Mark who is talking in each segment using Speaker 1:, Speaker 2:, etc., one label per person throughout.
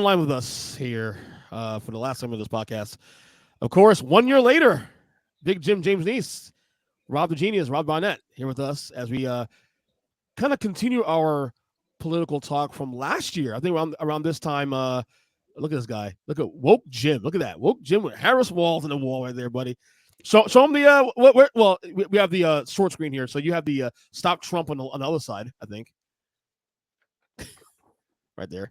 Speaker 1: Line with us here for the last time of this podcast. Of course, 1 year later, Big Jim James Neese, Rob the Genius, Rob Barnett here with us as we kind of continue our political talk from last year. I think around this time, look at this guy. Look at Woke Jim. Look at that. Woke Jim with Harris Walls on the wall right there, buddy. Show him the we have the short screen here. So you have the Stop Trump on the other side, I think. Right there.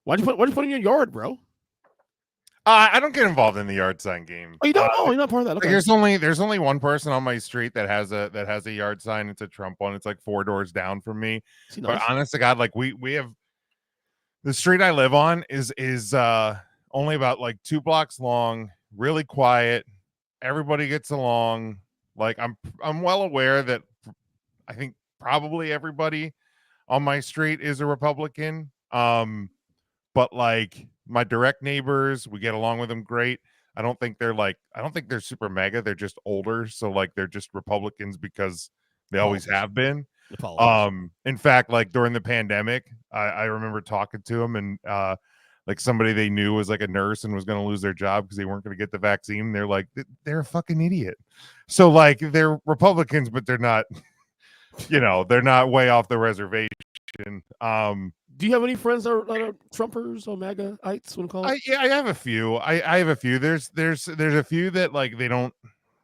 Speaker 1: Why'd you put it in your yard, bro?
Speaker 2: I don't get involved in the yard sign game.
Speaker 1: Oh, you don't? You're not part of that. Okay.
Speaker 2: There's only one person on my street that has a yard sign. It's a Trump one. It's like 4 doors down from me.
Speaker 1: Nice?
Speaker 2: But honest to God, like we have the street I live on is only about like 2 blocks long, really quiet. Everybody gets along. Like I'm well aware that I think probably everybody on my street is a Republican. But like my direct neighbors, we get along with them great. I don't think they're super mega. They're just older. So like they're just Republicans because they always have been. In fact, like during the pandemic, I remember talking to them and like somebody they knew was like a nurse and was going to lose their job because they weren't going to get the vaccine. They're like, they're a fucking idiot. So like they're Republicans, but they're not, they're not way off the reservation.
Speaker 1: Do you have any friends that are Trumpers or MAGA-ites?
Speaker 2: I have a few. I have a few. There's a few that like they don't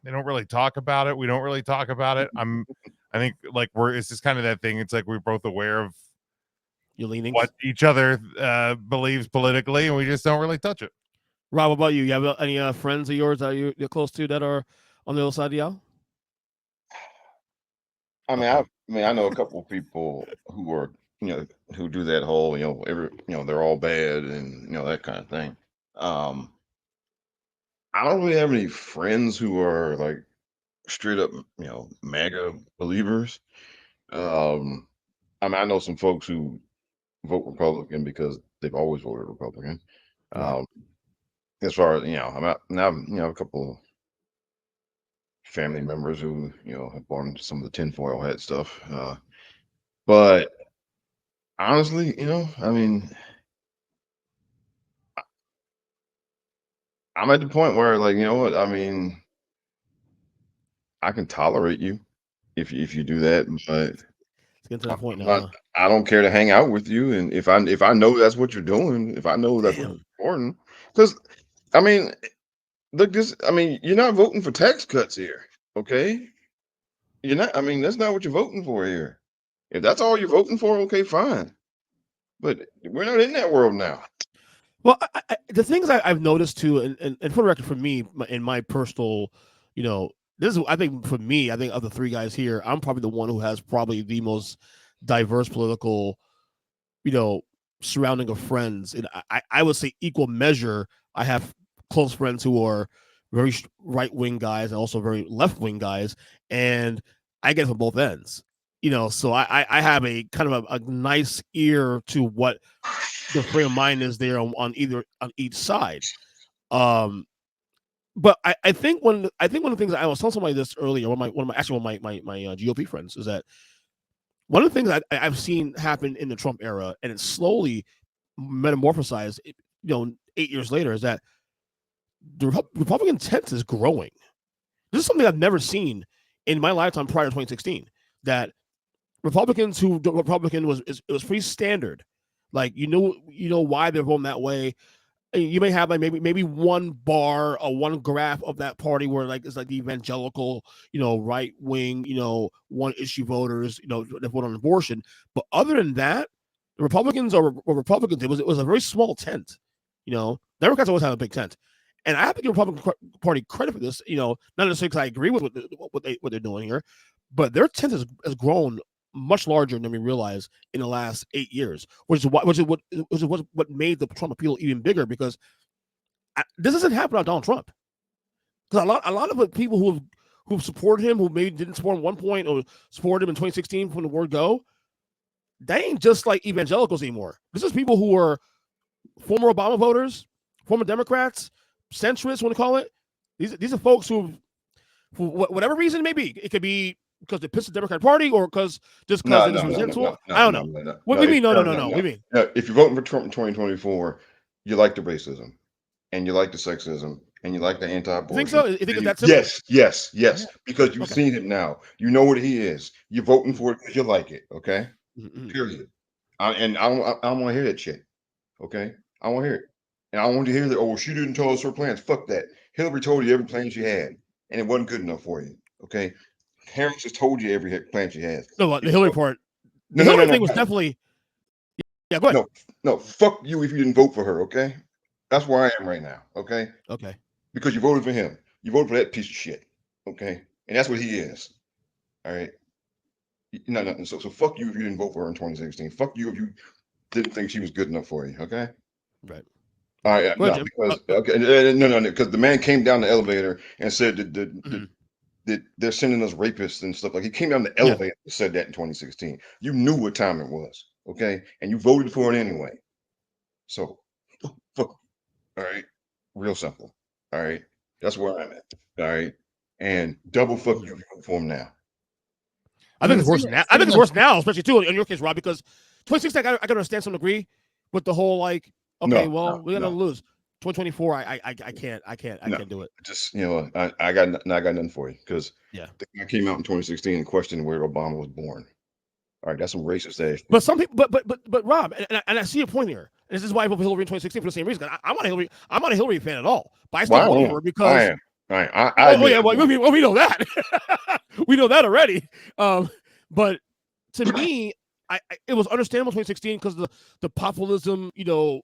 Speaker 2: really talk about it. We don't really talk about it. I think like it's just kind of that thing. It's like we're both aware of
Speaker 1: your leanings,
Speaker 2: what each other believes politically, and we just don't really touch it.
Speaker 1: Rob, what about you? You have any friends of yours that you're close to that are on the other side of the aisle?
Speaker 3: I know a couple of people who are who do that whole they're all bad and that kind of thing. I don't really have any friends who are like straight up MAGA believers. I know some folks who vote Republican because they've always voted Republican. As far as I'm a couple family members who have bought into some of the tinfoil hat stuff, but honestly, I'm at the point where like I can tolerate you if you do that, but
Speaker 1: it's getting to that point now.
Speaker 3: I don't care to hang out with you, and if I know that's what you're doing, if I know that's what's important, because look, you're not voting for tax cuts here, okay? You're not. That's not what you're voting for here. If that's all you're voting for, okay, fine. But we're not in that world now.
Speaker 1: Well, the things I've noticed too, and for the record, for me, in my personal, this is, I think for me, I think of the 3 guys here, I'm probably the one who has probably the most diverse political, surrounding of friends. And I would say equal measure, I have close friends who are very right-wing guys and also very left-wing guys. And I get it from both ends. So I have a kind of a nice ear to what the frame of mind is there on each side. But I think one of the things I was telling somebody this earlier, one of my GOP friends, is that one of the things I've seen happen in the Trump era, and it's slowly metamorphosized, 8 years later, is that the Republican tent is growing. This is something I've never seen in my lifetime prior to 2016. That Republican was pretty standard. Like you know why they're voting that way. You may have like maybe one bar or one graph of that party where like it's like the evangelical, right wing, one issue voters, that vote on abortion. But other than that, the Republicans are Republicans. It was a very small tent. Democrats always have a big tent. And I have to give the Republican Party credit for this, not necessarily because I agree with what they're doing here, but their tent has grown much larger than we realize in the last 8 years, which is what made the Trump appeal even bigger, because this doesn't happen on Donald Trump. Because a lot of the people who supported him, who maybe didn't support him at one point or supported him in 2016 from the word go, they ain't just like evangelicals anymore. This is people who are former Obama voters, former Democrats, centrists, want to call it. These are folks who, for whatever reason it may be, it could be because they pissed the Democratic Party or because just because it's resentful. I don't know. What do you mean? No. What do you mean?
Speaker 3: If you're voting for Trump in 2024, you like the racism, and you like the sexism, and you like the anti-abortion.
Speaker 1: You think so? You think it's that
Speaker 3: simple?
Speaker 1: simple?
Speaker 3: Yes.
Speaker 1: Yeah.
Speaker 3: Because you've
Speaker 1: Okay.
Speaker 3: seen it now. You know what he is. You're voting for it because you like it. Okay.
Speaker 1: Mm-hmm.
Speaker 3: Period. And I don't want to hear that shit. Okay. I want to hear it. And I want to hear that. Oh, she didn't tell us her plans. Fuck that. Hillary told you every plan she had, and it wasn't good enough for you. Okay. Harris just told you every plan she has.
Speaker 1: No, the Hillary part. The
Speaker 3: No,
Speaker 1: Hillary thing was definitely. Yeah, go ahead.
Speaker 3: No. Fuck you if you didn't vote for her. Okay. That's where I am right now. Okay.
Speaker 1: Okay.
Speaker 3: Because you voted for him. You voted for that piece of shit. Okay. And that's what he is. All right. No. So fuck you if you didn't vote for her in 2016. Fuck you if you didn't think she was good enough for you. Okay.
Speaker 1: Right.
Speaker 3: All right.
Speaker 1: Go ahead,
Speaker 3: Because no. Because the man came down the elevator and said that they're sending us rapists and stuff. Like, he came down the elevator and said that in 2016. You knew what time it was. Okay. And you voted for it anyway. So fuck. All right. Real simple. All right. That's where I'm at. All right. And double fuck you if you vote for him now.
Speaker 1: I think it's worse now. I think it's worse now, especially too in your case, Rob, because 2016 I can understand some degree with the whole like, okay, we're gonna lose. 2024, I can't do it.
Speaker 3: Just I got nothing for you, because I came out in 2016 and questioned where Obama was born. All right, that's some racist ass.
Speaker 1: But some people, but Rob, and I see your point here. And this is why I voted for Hillary in 2016 for the same reason. I'm not a Hillary fan at all, but I still voted for her because
Speaker 3: I am.
Speaker 1: we know that. We know that already. But to me, it was understandable 2016 because the populism,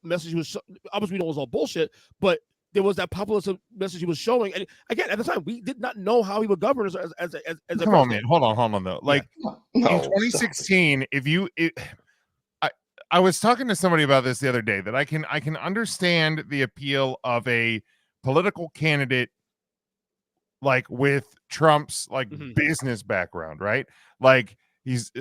Speaker 1: message was obviously it was all bullshit, but there was that populism message he was showing. And again, at the time, we did not know how he would govern as a
Speaker 2: Come on, man. Hold on though. Like in 2016, I was talking to somebody about this the other day, that I can understand the appeal of a political candidate like with Trump's like business background, right? Like he's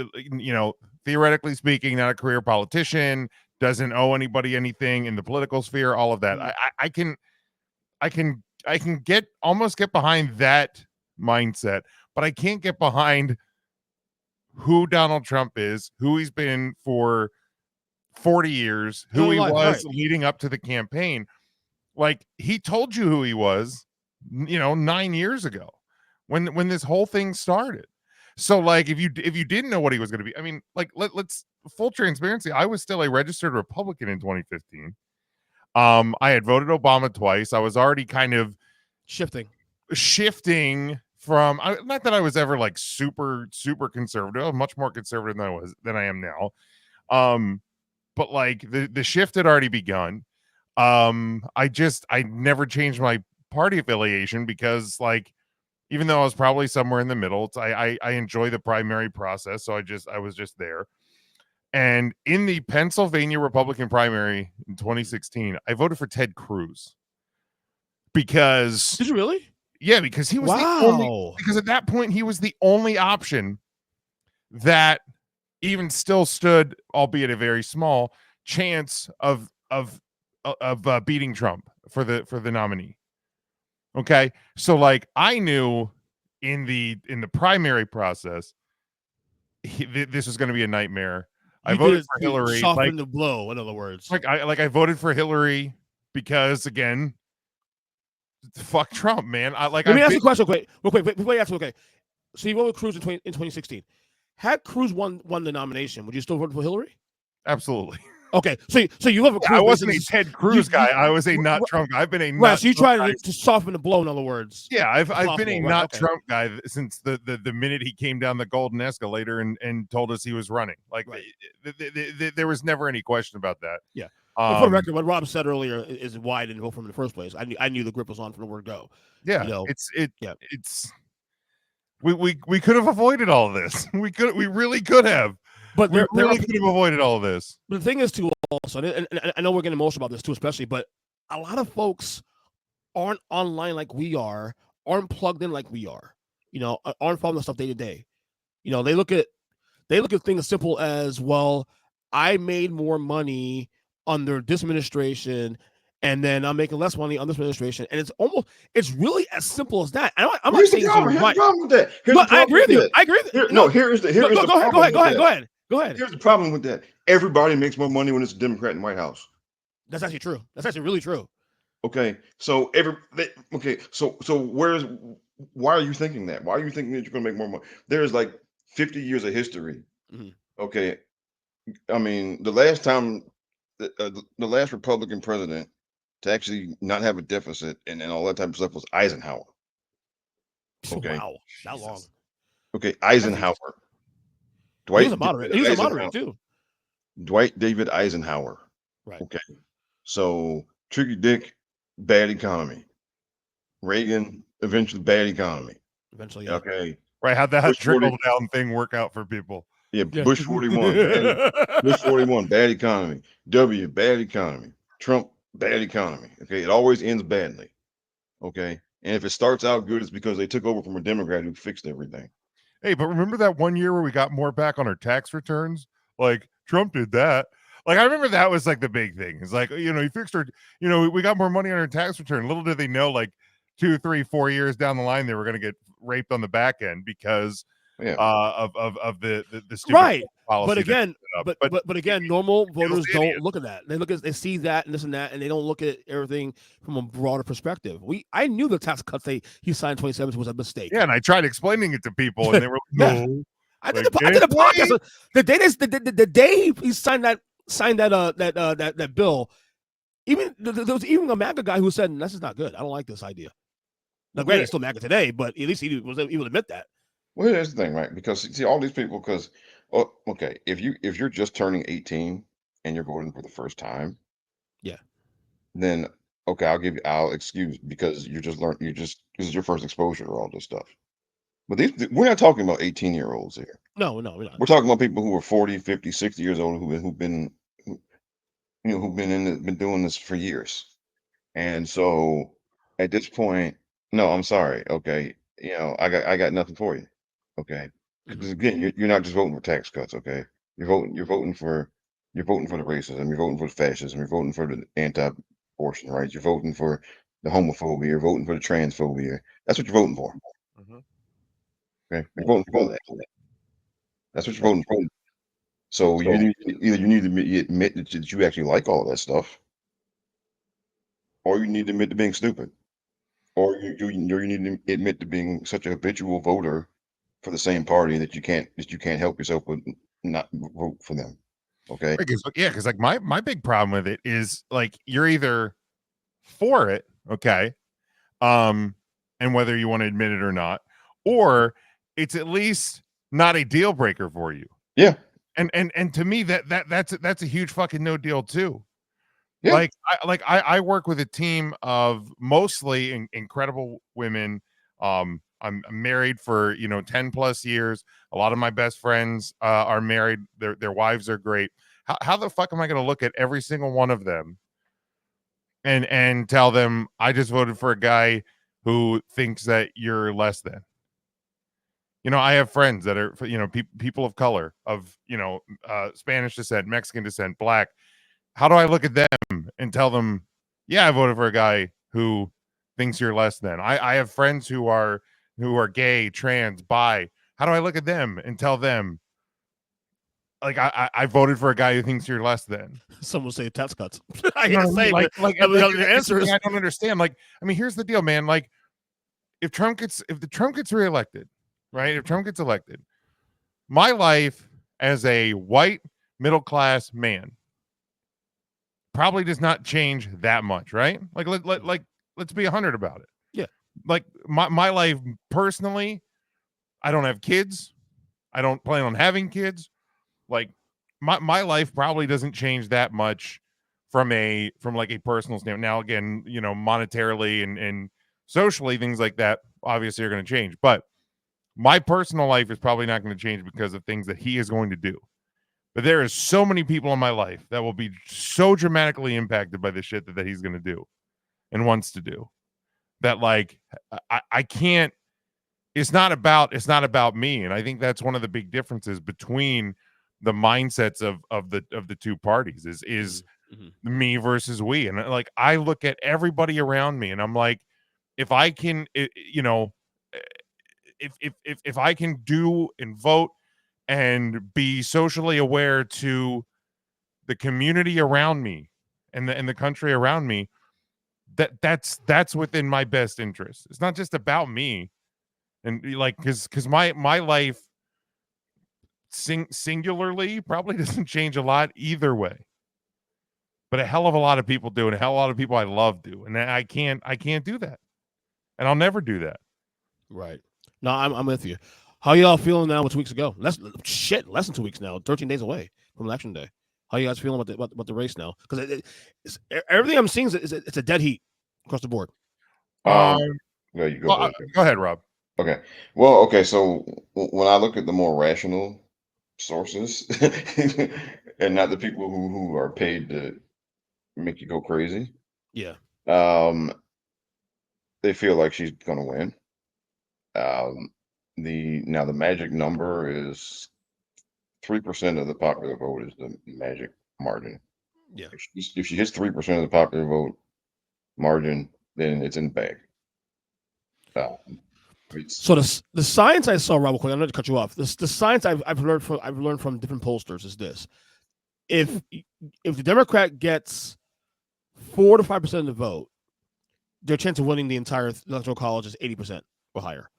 Speaker 2: theoretically speaking, not a career politician, doesn't owe anybody anything in the political sphere, all of that. I can almost get behind that mindset, but I can't get behind who Donald Trump is, who he's been for 40 years, who he was leading up to the campaign. Like, he told you who he was, 9 years ago when this whole thing started. So like, if you didn't know what he was going to be, I mean, like, let's full transparency, I was still a registered Republican in 2015. I had voted Obama twice. I was already kind of
Speaker 1: shifting
Speaker 2: from, not that I was ever like super conservative. I'm much more conservative than I am now. But like the shift had already begun. I never changed my party affiliation because, like, even though I was probably somewhere in the middle, I enjoy the primary process. So I was just there. And in the Pennsylvania Republican primary in 2016, I voted for Ted Cruz. Because
Speaker 1: did you really?
Speaker 2: Yeah, because he was because at that point he was the only option that even still stood, albeit a very small chance of beating Trump for the nominee. Okay, so like, I knew in the primary process this was going to be a nightmare. I voted for Hillary.
Speaker 1: Soften the blow, in other words.
Speaker 2: I voted for Hillary because, again, fuck Trump, man.
Speaker 1: Let me ask you a question real quick. Before you answer, okay. So you voted for Cruz in 2016. Had Cruz won the nomination, would you still vote for Hillary?
Speaker 2: Absolutely.
Speaker 1: Okay, so you have a Cruz.
Speaker 2: I wasn't a Ted Cruz guy. I was a not Trump guy. I've been a
Speaker 1: right. So you tried to soften the blow, in other words.
Speaker 2: Yeah, I've been a not Trump guy since the minute he came down the golden escalator and told us he was running. Like, there was never any question about that.
Speaker 1: Yeah. For the record, what Rob said earlier is why I didn't vote for him in the first place. I knew the grip was on from the word go.
Speaker 2: Yeah, it's we could have avoided all of this. We really could have. But we really could have avoided all of this.
Speaker 1: But the thing is, too, also, and I know we're getting emotional about this too, especially, but a lot of folks aren't online like we are, aren't plugged in like we are, aren't following the stuff day to day. They look at things as simple as, well, I made more money under this administration, and then I'm making less money on this administration, and it's really as simple as that. I'm not saying
Speaker 3: here's the problem with that.
Speaker 1: I agree with you. I agree with you. Go ahead.
Speaker 3: Here's the problem with that. Everybody makes more money when it's a Democrat in the White House.
Speaker 1: That's actually true. That's actually really true.
Speaker 3: Okay, so why are you thinking that? Why are you thinking that you're going to make more money? There's like 50 years of history.
Speaker 1: Mhm.
Speaker 3: Okay, I mean, the last time, the last Republican president to actually not have a deficit and all that type of stuff was Eisenhower. Okay,
Speaker 1: Wow, that long.
Speaker 2: Jesus.
Speaker 3: okay,
Speaker 1: Decades.
Speaker 3: Eisenhower,
Speaker 1: He was a
Speaker 3: Dwight
Speaker 1: moderate.
Speaker 3: David
Speaker 1: He was a
Speaker 3: Eisenhower,
Speaker 1: moderate too.
Speaker 3: Dwight David Eisenhower.
Speaker 1: Right.
Speaker 3: Okay, so Tricky Dick, bad economy. Reagan, eventually bad economy.
Speaker 1: Eventually, yeah.
Speaker 3: Okay,
Speaker 2: Right? How'd that
Speaker 3: Bush 40,
Speaker 2: trickle down thing work out for people?
Speaker 3: yeah,
Speaker 1: Yeah.
Speaker 3: Bush 41, Bush 41, bad economy. W, bad economy. Trump, bad economy. Okay, it always ends badly. Okay, and if it starts out good, it's because they took over from a Democrat who fixed everything.
Speaker 2: Hey, but remember that one year where we got more back on our tax returns? Like Trump did that. Like I remember that was like the big thing. It's like, he fixed our, we got more money on our tax return. Little did they know, like 2, 3, 4 years down the line, they were going to get raped on the back end because
Speaker 3: Yeah,
Speaker 2: of the stupid
Speaker 1: Right.
Speaker 2: policy.
Speaker 1: But
Speaker 2: that
Speaker 1: again,
Speaker 2: they set up.
Speaker 1: but again, normal voters don't
Speaker 2: idiots.
Speaker 1: look at that. They see that and this and that, and they don't look at everything from a broader perspective. I knew the tax cuts he signed in 2017 was a mistake.
Speaker 2: Yeah, and I tried explaining it to people, and they were like,
Speaker 1: Yeah.
Speaker 2: no.
Speaker 1: I did a podcast the day he signed that bill. Even there was even a MAGA guy who said, "This is not good. I don't like this idea." Now, granted, he's still MAGA today, but at least he was able to admit that.
Speaker 3: well, here's the thing, right? Because see, all these people, because okay, if you're just turning 18 and you're voting for the first time,
Speaker 1: Yeah.
Speaker 3: then okay, I'll excuse because this is your first exposure to all this stuff. But we're not talking about 18-year-olds here.
Speaker 1: No, we're not.
Speaker 3: We're talking about people who are 40, 50, 60 years old who've been been doing this for years. And so at this point, no, I'm sorry. Okay. I got nothing for you. Okay. Because again, you're not just voting for tax cuts, okay? You're voting for the racism, you're voting for the fascism, you're voting for the anti-abortion rights, you're voting for the homophobia, you're voting for the transphobia. That's what you're voting for.
Speaker 2: Mhm.
Speaker 3: Okay. You're voting for all that. That's what you're voting for. So you need to admit that you actually like all of that stuff, or you need to admit to being stupid, or you need to admit to being such a habitual voter for the same party that you can't help yourself but not vote for them. Okay.
Speaker 2: Because like my big problem with it is like you're either for it, okay, and whether you want to admit it or not, or it's at least not a deal breaker for you.
Speaker 3: Yeah.
Speaker 2: And to me that's a huge fucking no deal too.
Speaker 3: Yeah.
Speaker 2: I work with a team of mostly incredible women. I'm married for 10 plus years. A lot of my best friends are married. Their wives are great. How the fuck am I going to look at every single one of them and tell them I just voted for a guy who thinks that you're less than? I have friends that are people of color, of Spanish descent, Mexican descent, black. How do I look at them and tell them, yeah, I voted for a guy who thinks you're less than? I have friends who are gay, trans, bi. How do I look at them and tell them, like, I voted for a guy who thinks you're less than?
Speaker 1: Some will say tax cuts. I
Speaker 2: You
Speaker 1: hate
Speaker 2: know
Speaker 1: to
Speaker 2: what I
Speaker 1: say,
Speaker 2: mean?
Speaker 1: but the answer is
Speaker 2: I don't understand. Like, I mean, here's the deal, man. Like, if Trump gets reelected, right? If Trump gets elected, my life as a white middle class man probably does not change that much, right? Like let's be 100 about it.
Speaker 1: Yeah.
Speaker 2: Like my life personally, I don't have kids. I don't plan on having kids. Like my life probably doesn't change that much from like a personal standpoint. Now again, monetarily and socially, things like that obviously are going to change, but my personal life is probably not going to change because of things that he is going to do. But there is so many people in my life that will be so dramatically impacted by the shit that he's going to do and wants to do, that like I can't. It's not about me, and I think that's one of the big differences between the mindsets of the two parties is me versus we. And like I look at everybody around me, and I'm like, if I can, if I can do and vote and be socially aware to the community around me and the country around me, that's within my best interest. It's not just about me, and like because my life singularly probably doesn't change a lot either way, but a hell of a lot of people do, and a hell of a lot of people I love do, and I can't do that, and I'll never do that.
Speaker 1: Right. No, I'm with you. How y'all feeling now? 2 weeks ago? Less than 2 weeks now. 13 days away from election day. How you guys feeling about the race now? Because everything I'm seeing is it's a dead heat across the board.
Speaker 3: No, you go.
Speaker 2: Well, go ahead, Rob.
Speaker 3: Okay. Well, okay. So when I look at the more rational sources, and not the people who are paid to make you go crazy,
Speaker 1: Yeah.
Speaker 3: they feel like she's gonna win. The magic number is 3% of the popular vote is the magic margin.
Speaker 1: Yeah.
Speaker 3: If she hits 3% of the popular vote margin, then it's in the bag.
Speaker 1: So the science I saw, Rob, quick, I'm not to cut you off. The science I've learned from different pollsters is this: if the Democrat gets 4 to 5% of the vote, their chance of winning the entire electoral college is 80% or higher.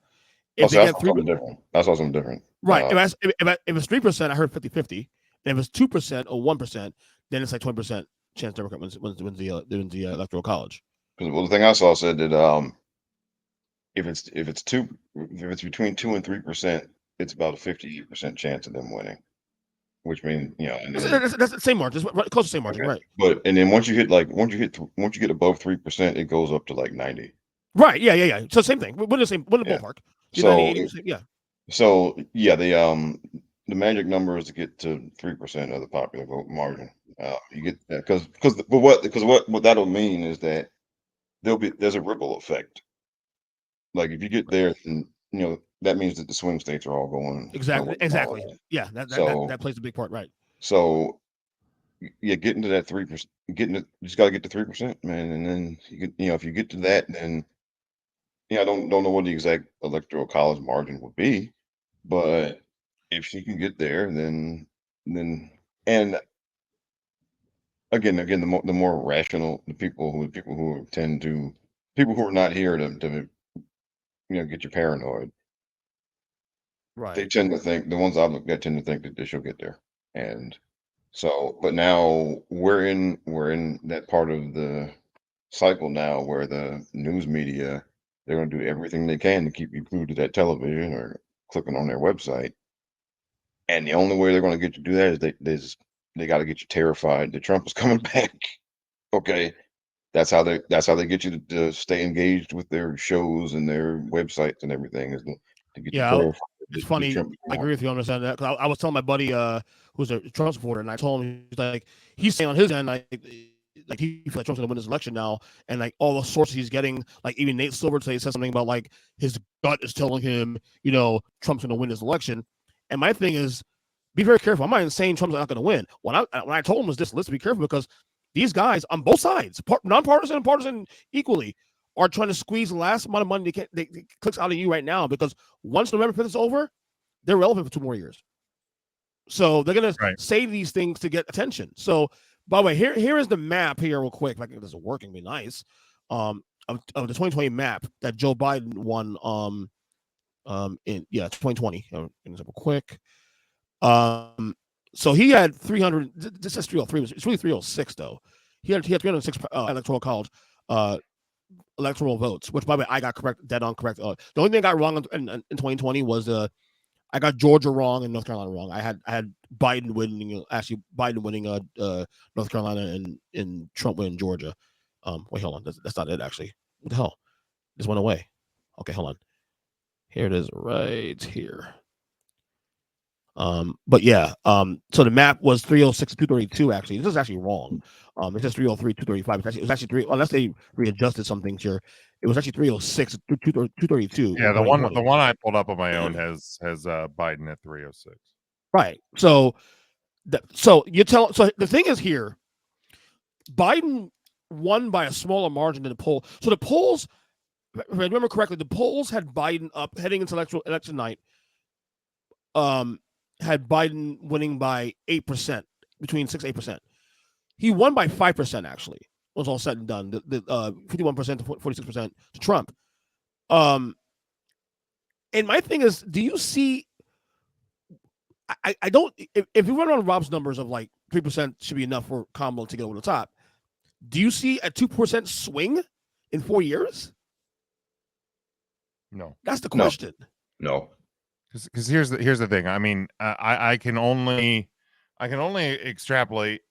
Speaker 1: If they get 3%,
Speaker 3: different. That's something different.
Speaker 1: Right. If it's 3%, I heard 50-50. And if it's 2% or 1%, then it's like 20% chance Democrat wins the electoral college.
Speaker 3: Well, the thing I saw said that if it's between 2 and 3%, it's about a 58% chance of them winning. Which means,
Speaker 1: that's the same margin, close to the same margin, right?
Speaker 3: But and then once you get above 3%, it goes up to like 90.
Speaker 1: Right. Yeah. So same thing. We're in the ballpark.
Speaker 3: So
Speaker 1: 90, 80%, yeah.
Speaker 3: So yeah, the magic number is to get to 3% of the popular vote margin. You get that because what that'll mean is that there's a ripple effect. Like if you get there, then that means that the swing states are all going
Speaker 1: exactly. Yeah, that plays a big part, right?
Speaker 3: So yeah, getting to that 3%, you just got to get to 3%, man, and then if you get to that, then I don't know what the exact electoral college margin would be, but if she can get there, then and again, the more rational, the people who are not here to get you paranoid.
Speaker 1: Right.
Speaker 3: They tend to think, the ones I've looked at tend to think that she'll get there. And so, but now we're in that part of the cycle now where the news media, they're going to do everything they can to keep you glued to that television or clicking on their website. And the only way they're going to get you to do that is they got to get you terrified that Trump is coming back. Okay. That's how they get you to stay engaged with their shows and their websites and everything, is to get you terrified.
Speaker 1: It's funny. I agree with you on that. Because I was telling my buddy who's a Trump supporter, and I told him he's saying on his end like he feels like Trump's gonna win this election now, and like all the sources he's getting, like even Nate Silver today said something about like his gut is telling him Trump's gonna win this election. And my thing is, be very careful. I'm not even saying Trump's not gonna win. When I told him was this, let's be careful because these guys on both sides, nonpartisan and partisan equally, are trying to squeeze the last amount of money they clicks out of you right now, because once November 5th is over, they're relevant for 2 more years. So they're going to say these things to get attention. So, by the way, here is the map here real quick. Like, if this is working, be nice. Of the 2020 map that Joe Biden won in 2020. Real quick. So he had 300. This says 303. It's really 306 though. He had 306 electoral college electoral votes, which by the way I got dead on correct. The only thing I got wrong in 2020 was I got Georgia wrong and North Carolina wrong. I had Biden winning North Carolina and Trump winning Georgia. Wait, hold on. That's not it actually. What the hell? This went away. Okay, hold on. Here it is right here. But yeah, so the map was 306 232 actually. This is actually wrong. It says 303 235. It was actually 3, unless they readjusted some things here. It was actually 306 232.
Speaker 2: Yeah, the one I pulled up on my own has Biden at 306.
Speaker 1: Right. So the thing is here, Biden won by a smaller margin than the poll. So the polls, if I remember correctly, the polls had Biden up heading into election night. Had Biden winning by 8%, between 6 and 8%. He won by 5%. Actually, when it was all said and done. The 51% to 46% to Trump. And my thing is, do you see? I don't. If you run on Rob's numbers of like 3% should be enough for Kamala to get over the top. Do you see a 2% swing in 4 years?
Speaker 2: No,
Speaker 1: that's the question.
Speaker 3: No,
Speaker 2: because here's the thing. I mean, I can only extrapolate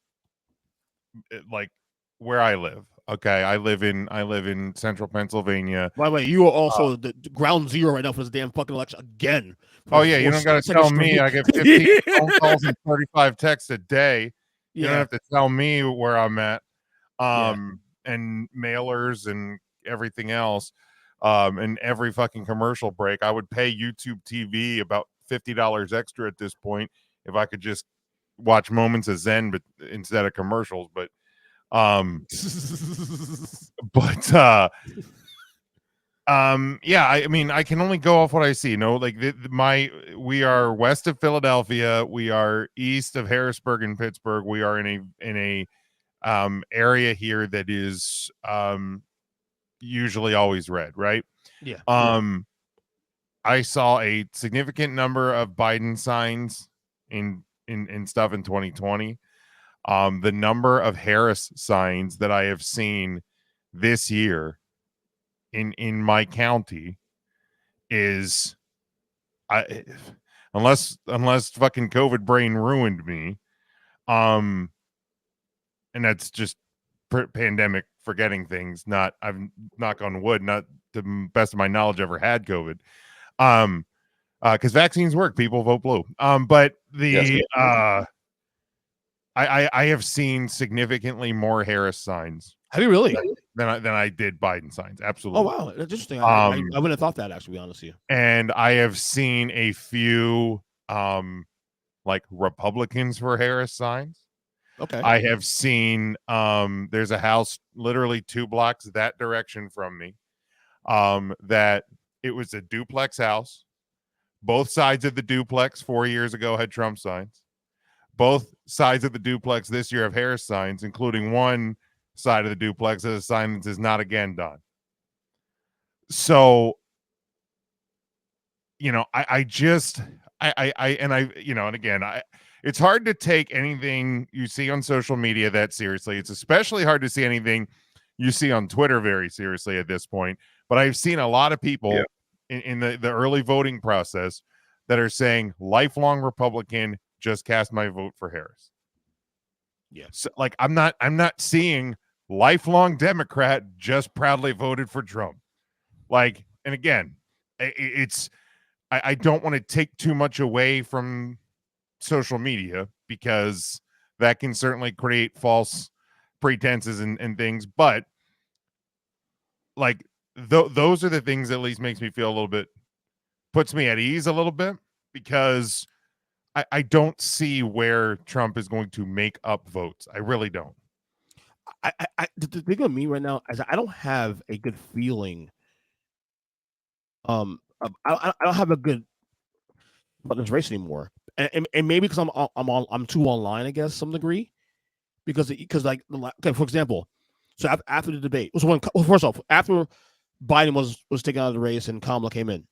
Speaker 2: like where I live. Okay, I live in central Pennsylvania.
Speaker 1: By the way, you are also the ground zero right now for this damn fucking election again.
Speaker 2: Oh yeah, you don't got to tell me. I get 15 phone calls and 35 texts a day. You don't have to tell me where I'm at. And mailers and everything else. And every fucking commercial break, I would pay YouTube TV about $50 extra at this point if I could just watch Moments of Zen, but instead of commercials. But yeah, I mean, I can only go off what I see. You know, like we are west of Philadelphia, we are east of Harrisburg and Pittsburgh. We are in a area here that is usually always red, right?
Speaker 1: Yeah.
Speaker 2: I saw a significant number of Biden signs in stuff in 2020. The number of Harris signs that I have seen this year in my county is, unless fucking COVID brain ruined me, and that's just pandemic forgetting things. Not, I've knock on wood, not to the best of my knowledge ever had COVID. Because vaccines work, people vote blue. But the I have seen significantly more Harris signs.
Speaker 1: Have you really?
Speaker 2: Than I did Biden signs. Absolutely.
Speaker 1: Oh wow, that's interesting. I wouldn't have thought that, actually, to be honest with you.
Speaker 2: And I have seen a few like Republicans for Harris signs.
Speaker 1: Okay.
Speaker 2: I have seen there's a house literally 2 blocks that direction from me. That it was a duplex house. Both sides of the duplex 4 years ago had Trump signs. Both sides of the duplex this year have Harris signs, including one side of the duplex that has a sign that says "Not again, Don." So, you know, it's hard to take anything you see on social media that seriously. It's especially hard to see anything you see on Twitter very seriously at this point. But I've seen a lot of people in the early voting process that are saying lifelong Republican, just cast my vote for Harris.
Speaker 1: Yeah.
Speaker 2: So, like, I'm not seeing lifelong Democrat just proudly voted for Trump. Like, and again, I don't want to take too much away from social media because that can certainly create false pretenses and things, but like those are the things that at least makes me feel a little bit, puts me at ease a little bit, because I don't see where Trump is going to make up votes. I really don't.
Speaker 1: The thing with me right now is I don't have a good feeling. I don't have a good about this race anymore, and maybe because I'm too online, I guess, some degree, because like, okay, for example, so after the debate, first off, after Biden was taken out of the race and Kamala came in.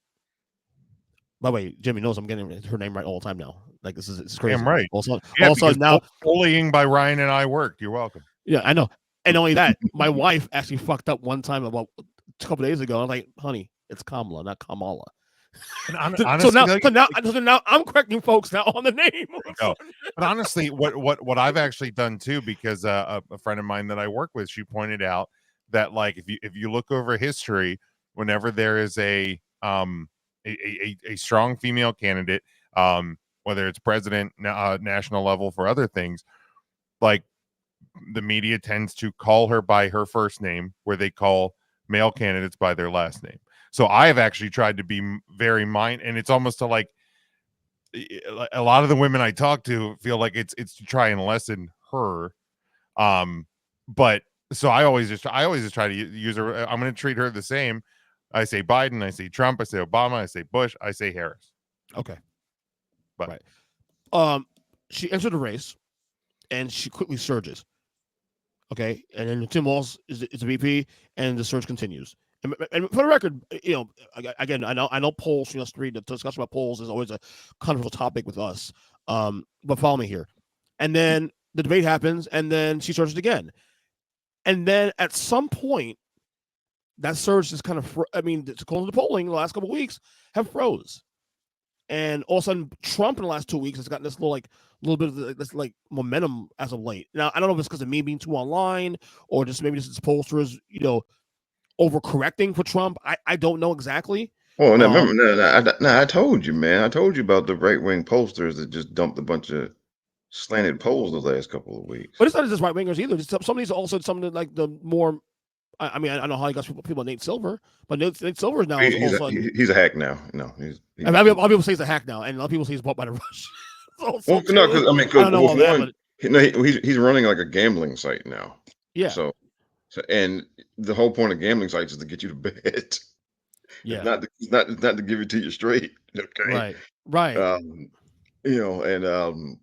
Speaker 1: By the way, Jimmy knows I'm getting her name right all the time now. Like, it's crazy.
Speaker 2: I'm right.
Speaker 1: Also
Speaker 2: now bullying by Ryan and I worked. You're welcome.
Speaker 1: Yeah, I know. And only that, my wife actually fucked up one time about a couple days ago. I was like, honey, it's Kamala, not Kamala.
Speaker 2: And honestly,
Speaker 1: so now I'm correcting folks now on the name.
Speaker 2: No. But honestly, what I've actually done too, because a friend of mine that I work with, she pointed out that, like, if you look over history, whenever there is a strong female candidate, whether it's president, national level, for other things, like, the media tends to call her by her first name, where they call male candidates by their last name. So I have actually tried to be very and it's almost to, like, a lot of the women I talk to feel like it's to try and lessen her. But so I always just try to use her. I'm going to treat her the same. I say Biden, I say Trump, I say Obama, I say Bush, I say Harris.
Speaker 1: Okay.
Speaker 2: But
Speaker 1: right. She entered the race and she quickly surges. Okay, and then Tim Walz is a VP, and the search continues. And for the record, again, I know polls. Street, the discussion about polls is always a controversial topic with us. But follow me here. And then the debate happens, and then she searches again, and then at some point, that surge is kind of. It's close to the polling. The last couple of weeks have froze, and all of a sudden, Trump in the last 2 weeks has gotten this little bit of this like momentum as of late. Now, I don't know if it's because of me being too online, or just maybe this pollsters, overcorrecting for Trump. I don't know exactly.
Speaker 3: Well, no, remember, no, I told you, man. I told you about the right-wing pollsters that just dumped a bunch of slanted polls the last couple of weeks.
Speaker 1: But it's not just right wingers either. Just some of these also some of like the more. I don't know how you got people Nate Silver, but Nate Silver now is
Speaker 3: He's
Speaker 1: all of a sudden.
Speaker 3: he's a hack now. No,
Speaker 1: A lot of people say he's a hack now, and a lot of people say he's bought by the Russians.
Speaker 3: well, no, because I
Speaker 1: don't know all that, but
Speaker 3: he's running like a gambling site now.
Speaker 1: yeah,
Speaker 3: So and the whole point of gambling sites is to get you to bet.
Speaker 1: yeah,
Speaker 3: It's not to give it to you straight. Okay.
Speaker 1: right.
Speaker 3: And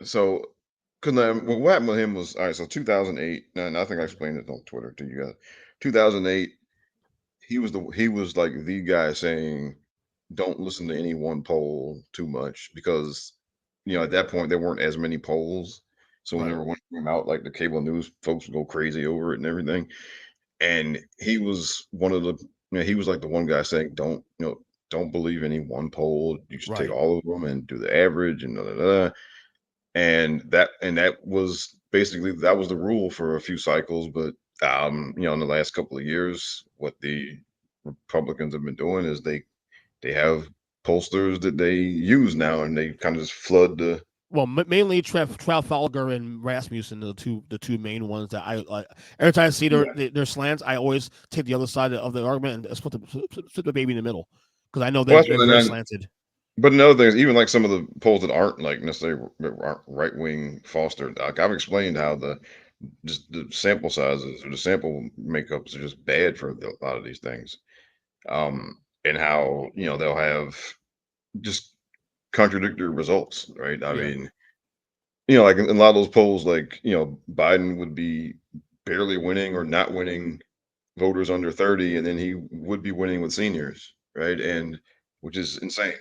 Speaker 3: so because what happened with him was all right. So 2008, and I think I explained it on Twitter to you guys. 2008, he was like the guy saying, "Don't listen to any one poll too much," because at that point there weren't as many polls. So
Speaker 1: Right.
Speaker 3: whenever one came out, like the cable news folks would go crazy over it and everything. And he was one of the he was like the one guy saying, don't believe any one poll. You should take
Speaker 1: Right.
Speaker 3: all of them and do the average and da, da, da. And that was basically that was the rule for a few cycles. But in the last couple of years, what the Republicans have been doing is they have pollsters that they use now, and they kind of just flood the.
Speaker 1: Well, mainly Trafalgar and Rasmussen, the two main ones that I like. Every time I see their slants, I always take the other side of the argument and put the baby in the middle, because I know
Speaker 3: Well,
Speaker 1: they're very slanted.
Speaker 3: But another thing is, even like some of the polls that aren't like necessarily aren't right wing fostered. Like I've explained how just the sample sizes or the sample makeups are just bad for a lot of these things, and how they'll have just contradictory results, right? I
Speaker 1: Yeah.
Speaker 3: mean, like in a lot of those polls, like Biden would be barely winning or not winning voters under 30, and then he would be winning with seniors, right? And which is insane.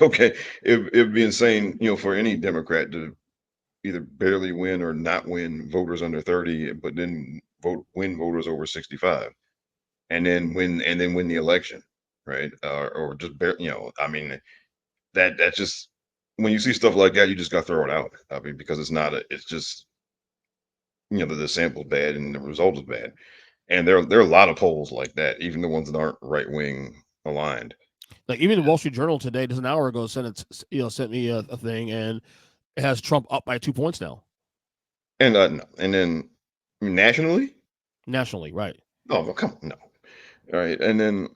Speaker 3: Okay, it'd be insane, for any Democrat to either barely win or not win voters under 30, but then win voters over 65, and then win the election, right? Or just I mean, that's just when you see stuff like that, you just got to throw it out. I mean, because it's just the sample's bad and the result is bad. And there are a lot of polls like that, even the ones that aren't right wing aligned.
Speaker 1: Like even the Wall Street Journal today, just an hour ago, sent me a thing, and it has Trump up by 2 points now.
Speaker 3: And then nationally,
Speaker 1: right?
Speaker 3: oh well, come on, no, all right. And then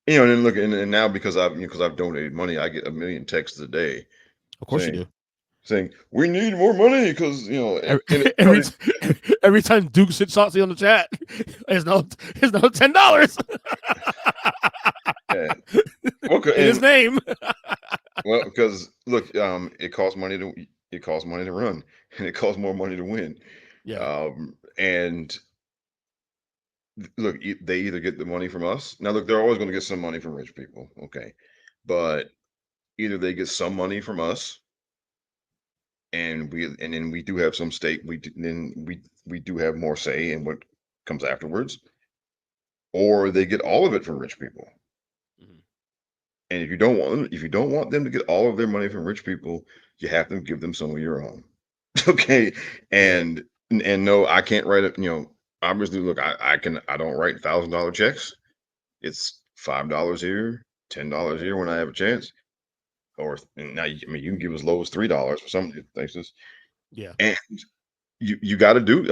Speaker 3: and then look, and now because I've donated money, I get a million texts a day
Speaker 1: Of course
Speaker 3: saying
Speaker 1: you do.
Speaker 3: saying we need more money because
Speaker 1: Every time Duke sits on the chat, there's no $10 in his name.
Speaker 3: Well, because look, it costs money to run, and it costs more money to win.
Speaker 1: Yeah.
Speaker 3: And look, they either get the money from us. Now, look, they're always going to get some money from rich people, okay, but either they get some money from us, and then we do have some stake. We do have more say in what comes afterwards, or they get all of it from rich people.
Speaker 1: Mhm.
Speaker 3: And if you don't want them to get all of their money from rich people, you have to give them some of your own. Okay. And no, I can't write it, obviously look, I don't write $1,000 checks. It's $5 here, $10 here when I have a chance. Or now you can give as low as $3 for some of these places.
Speaker 1: Yeah.
Speaker 3: And you got to do,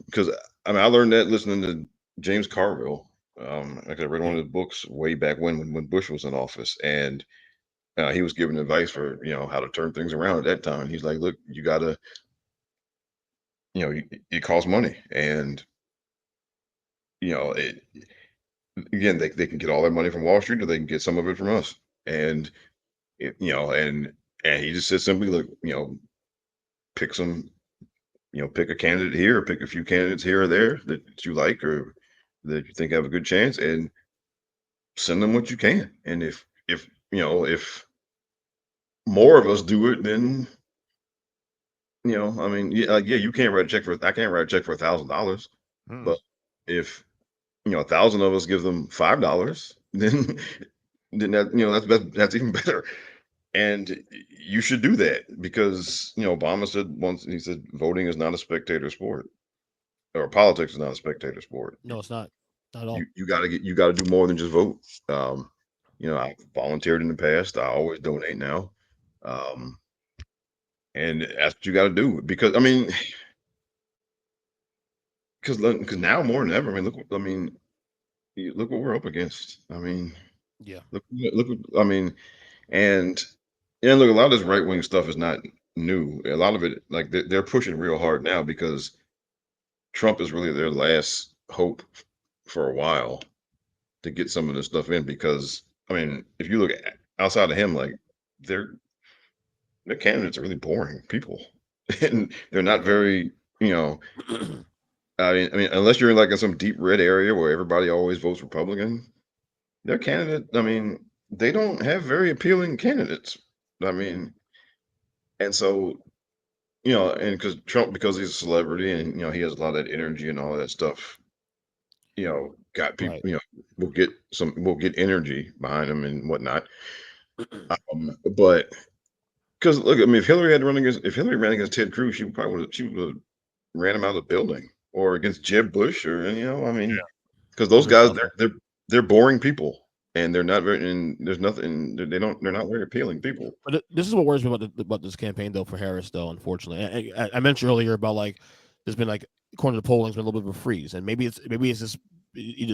Speaker 3: because I learned that listening to James Carville. Like I read one of his books way back when Bush was in office, and he was giving advice for how to turn things around at that time. He's like, look, you gotta, it costs money, and it again they can get all their money from Wall Street, or they can get some of it from us. And and he just said simply, look, pick some pick a candidate here, or pick a few candidates here or there that you like or that you think have a good chance, and send them what you can. And if more of us do it, then I mean, yeah, you can't write a check for I can't write a check for $1,000,
Speaker 2: Hmm.
Speaker 3: but if 1,000 of us give them $5, then that's even better. And you should do that because Obama said once, he said voting is not a spectator sport, or politics is not a spectator sport.
Speaker 1: No, it's not at all.
Speaker 3: You got to do more than just vote. Um, I volunteered in the past. I always donate now. Um, and that's what you got to do because I mean, because now more than ever, I mean, look what we're up against. I mean,
Speaker 1: Yeah.
Speaker 3: I mean, and look, a lot of this right wing stuff is not new. A lot of it, like they're pushing real hard now because Trump is really their last hope for a while to get some of this stuff in. Because I mean, if you look outside of him, like their their candidates are really boring people, and they're not very, you know. I mean, unless you're like in some deep red area where everybody always votes Republican, their candidate, I mean, they don't have very appealing candidates. I mean, and so and because Trump, because he's a celebrity and he has a lot of that energy and all of that stuff, got people,
Speaker 1: Right.
Speaker 3: we'll get energy behind him and whatnot. But because look, I mean, if Hillary ran against Ted Cruz, she would have ran him out of the building, or against Jeb Bush, or I mean, because those guys, they're boring people, and they're not very, and there's nothing, they're not very appealing people.
Speaker 1: But this is what worries me about this campaign, though, for Harris, though. Unfortunately, I mentioned earlier about like there's been like, according to the polling, there's been a little bit of a freeze, and maybe it's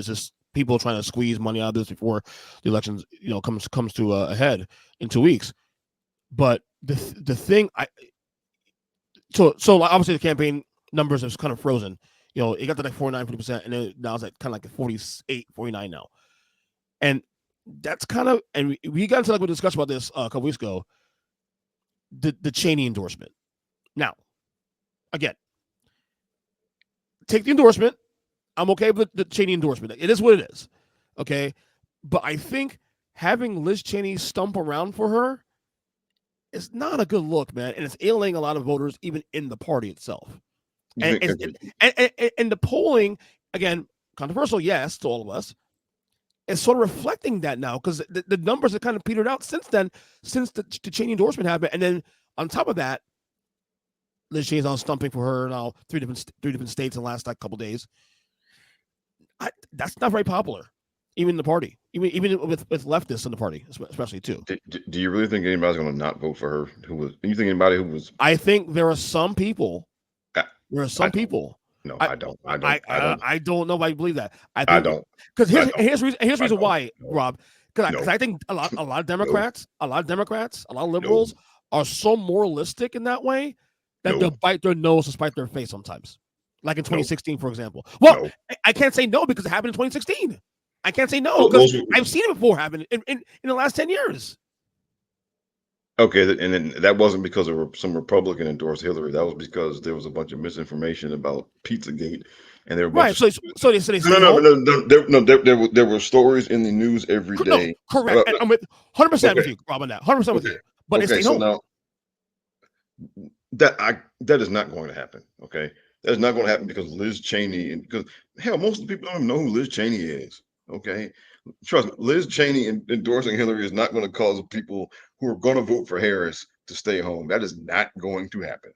Speaker 1: just people trying to squeeze money out of this before the elections, comes to a head in 2 weeks. But the thing, so obviously the campaign numbers have kind of frozen. It got to like 49-50%, and then now it's like kind of like 48, 49 now, and that's kind of, and we got into like a discussion about this a couple weeks ago. The Cheney endorsement. Now, again, take the endorsement. I'm okay with the Cheney endorsement. It is what it is. Okay. But I think having Liz Cheney stump around for her is not a good look, man. And it's alienating a lot of voters, even in the party itself. And the polling, again, controversial, yes, to all of us, is sort of reflecting that now, because the numbers have kind of petered out since then, since the Cheney endorsement happened. And then on top of that, Liz Cheney's on stumping for her now, three different states in the last like couple days. That's not very popular, even in the party, even with leftists in the party, especially too.
Speaker 3: Do you really think anybody's going to not vote for her? Do you think anybody who was?
Speaker 1: I think there are some people. No,
Speaker 3: I don't.
Speaker 1: I don't know if I believe that.
Speaker 3: I don't.
Speaker 1: Because here's the reason why, Rob. Because I think a lot of Democrats, a lot of liberals are so moralistic in that way that they'll bite their nose to spite their face sometimes. Like in 2016, for example. Well, I can't say no because it happened in 2016. I can't say no because I've seen it before happen in the last 10 years.
Speaker 3: Okay, and then that wasn't because some Republican endorsed Hillary. That was because there was a bunch of misinformation about Pizzagate, and there were
Speaker 1: right. So they
Speaker 3: there were stories in the news every day.
Speaker 1: No, correct. And I'm with 100% with you, Rob, on that. 100% with you. But they stay home.
Speaker 3: Now that is not going to happen. Okay, that is not going to happen because Liz Cheney, and because hell, most of the people don't even know who Liz Cheney is. Okay, trust me, Liz Cheney endorsing Hillary is not going to cause people who are going to vote for Harris to stay home. That is not going to happen.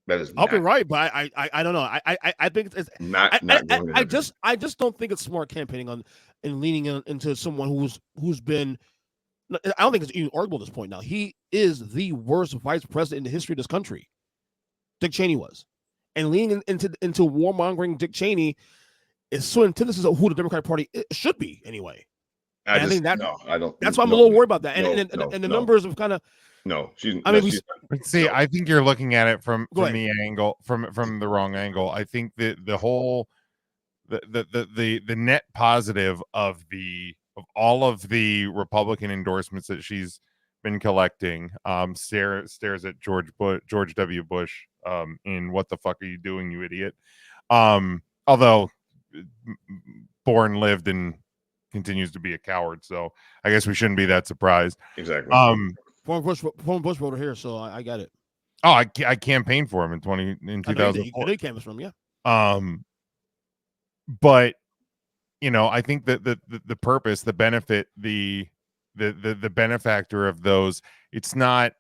Speaker 3: That is.
Speaker 1: I'll be right, but I don't know. I think it's
Speaker 3: not going to happen.
Speaker 1: I just don't think it's smart campaigning on and leaning into someone who's been. I don't think it's even arguable at this point now. He is the worst vice president in the history of this country. Dick Cheney was, and leaning into warmongering Dick Cheney is so antithesis of who the Democratic Party should be anyway. I think that
Speaker 3: I don't.
Speaker 1: That's why I'm a little worried about that. And the numbers of kind of.
Speaker 3: No,
Speaker 2: I think you're looking at it from the angle from the wrong angle. I think that the whole the net positive of all of the Republican endorsements that she's been collecting stares at George W. Bush in "What the fuck are you doing, you idiot?" Although born, lived, and continues to be a coward, so I guess we shouldn't be that surprised.
Speaker 3: Exactly.
Speaker 1: Former Bush voter here, so I got it.
Speaker 2: Oh, I campaigned for him in 2004.
Speaker 1: I know you canvassed from him, yeah.
Speaker 2: But I think that the purpose, the benefit, the benefactor of those, it's not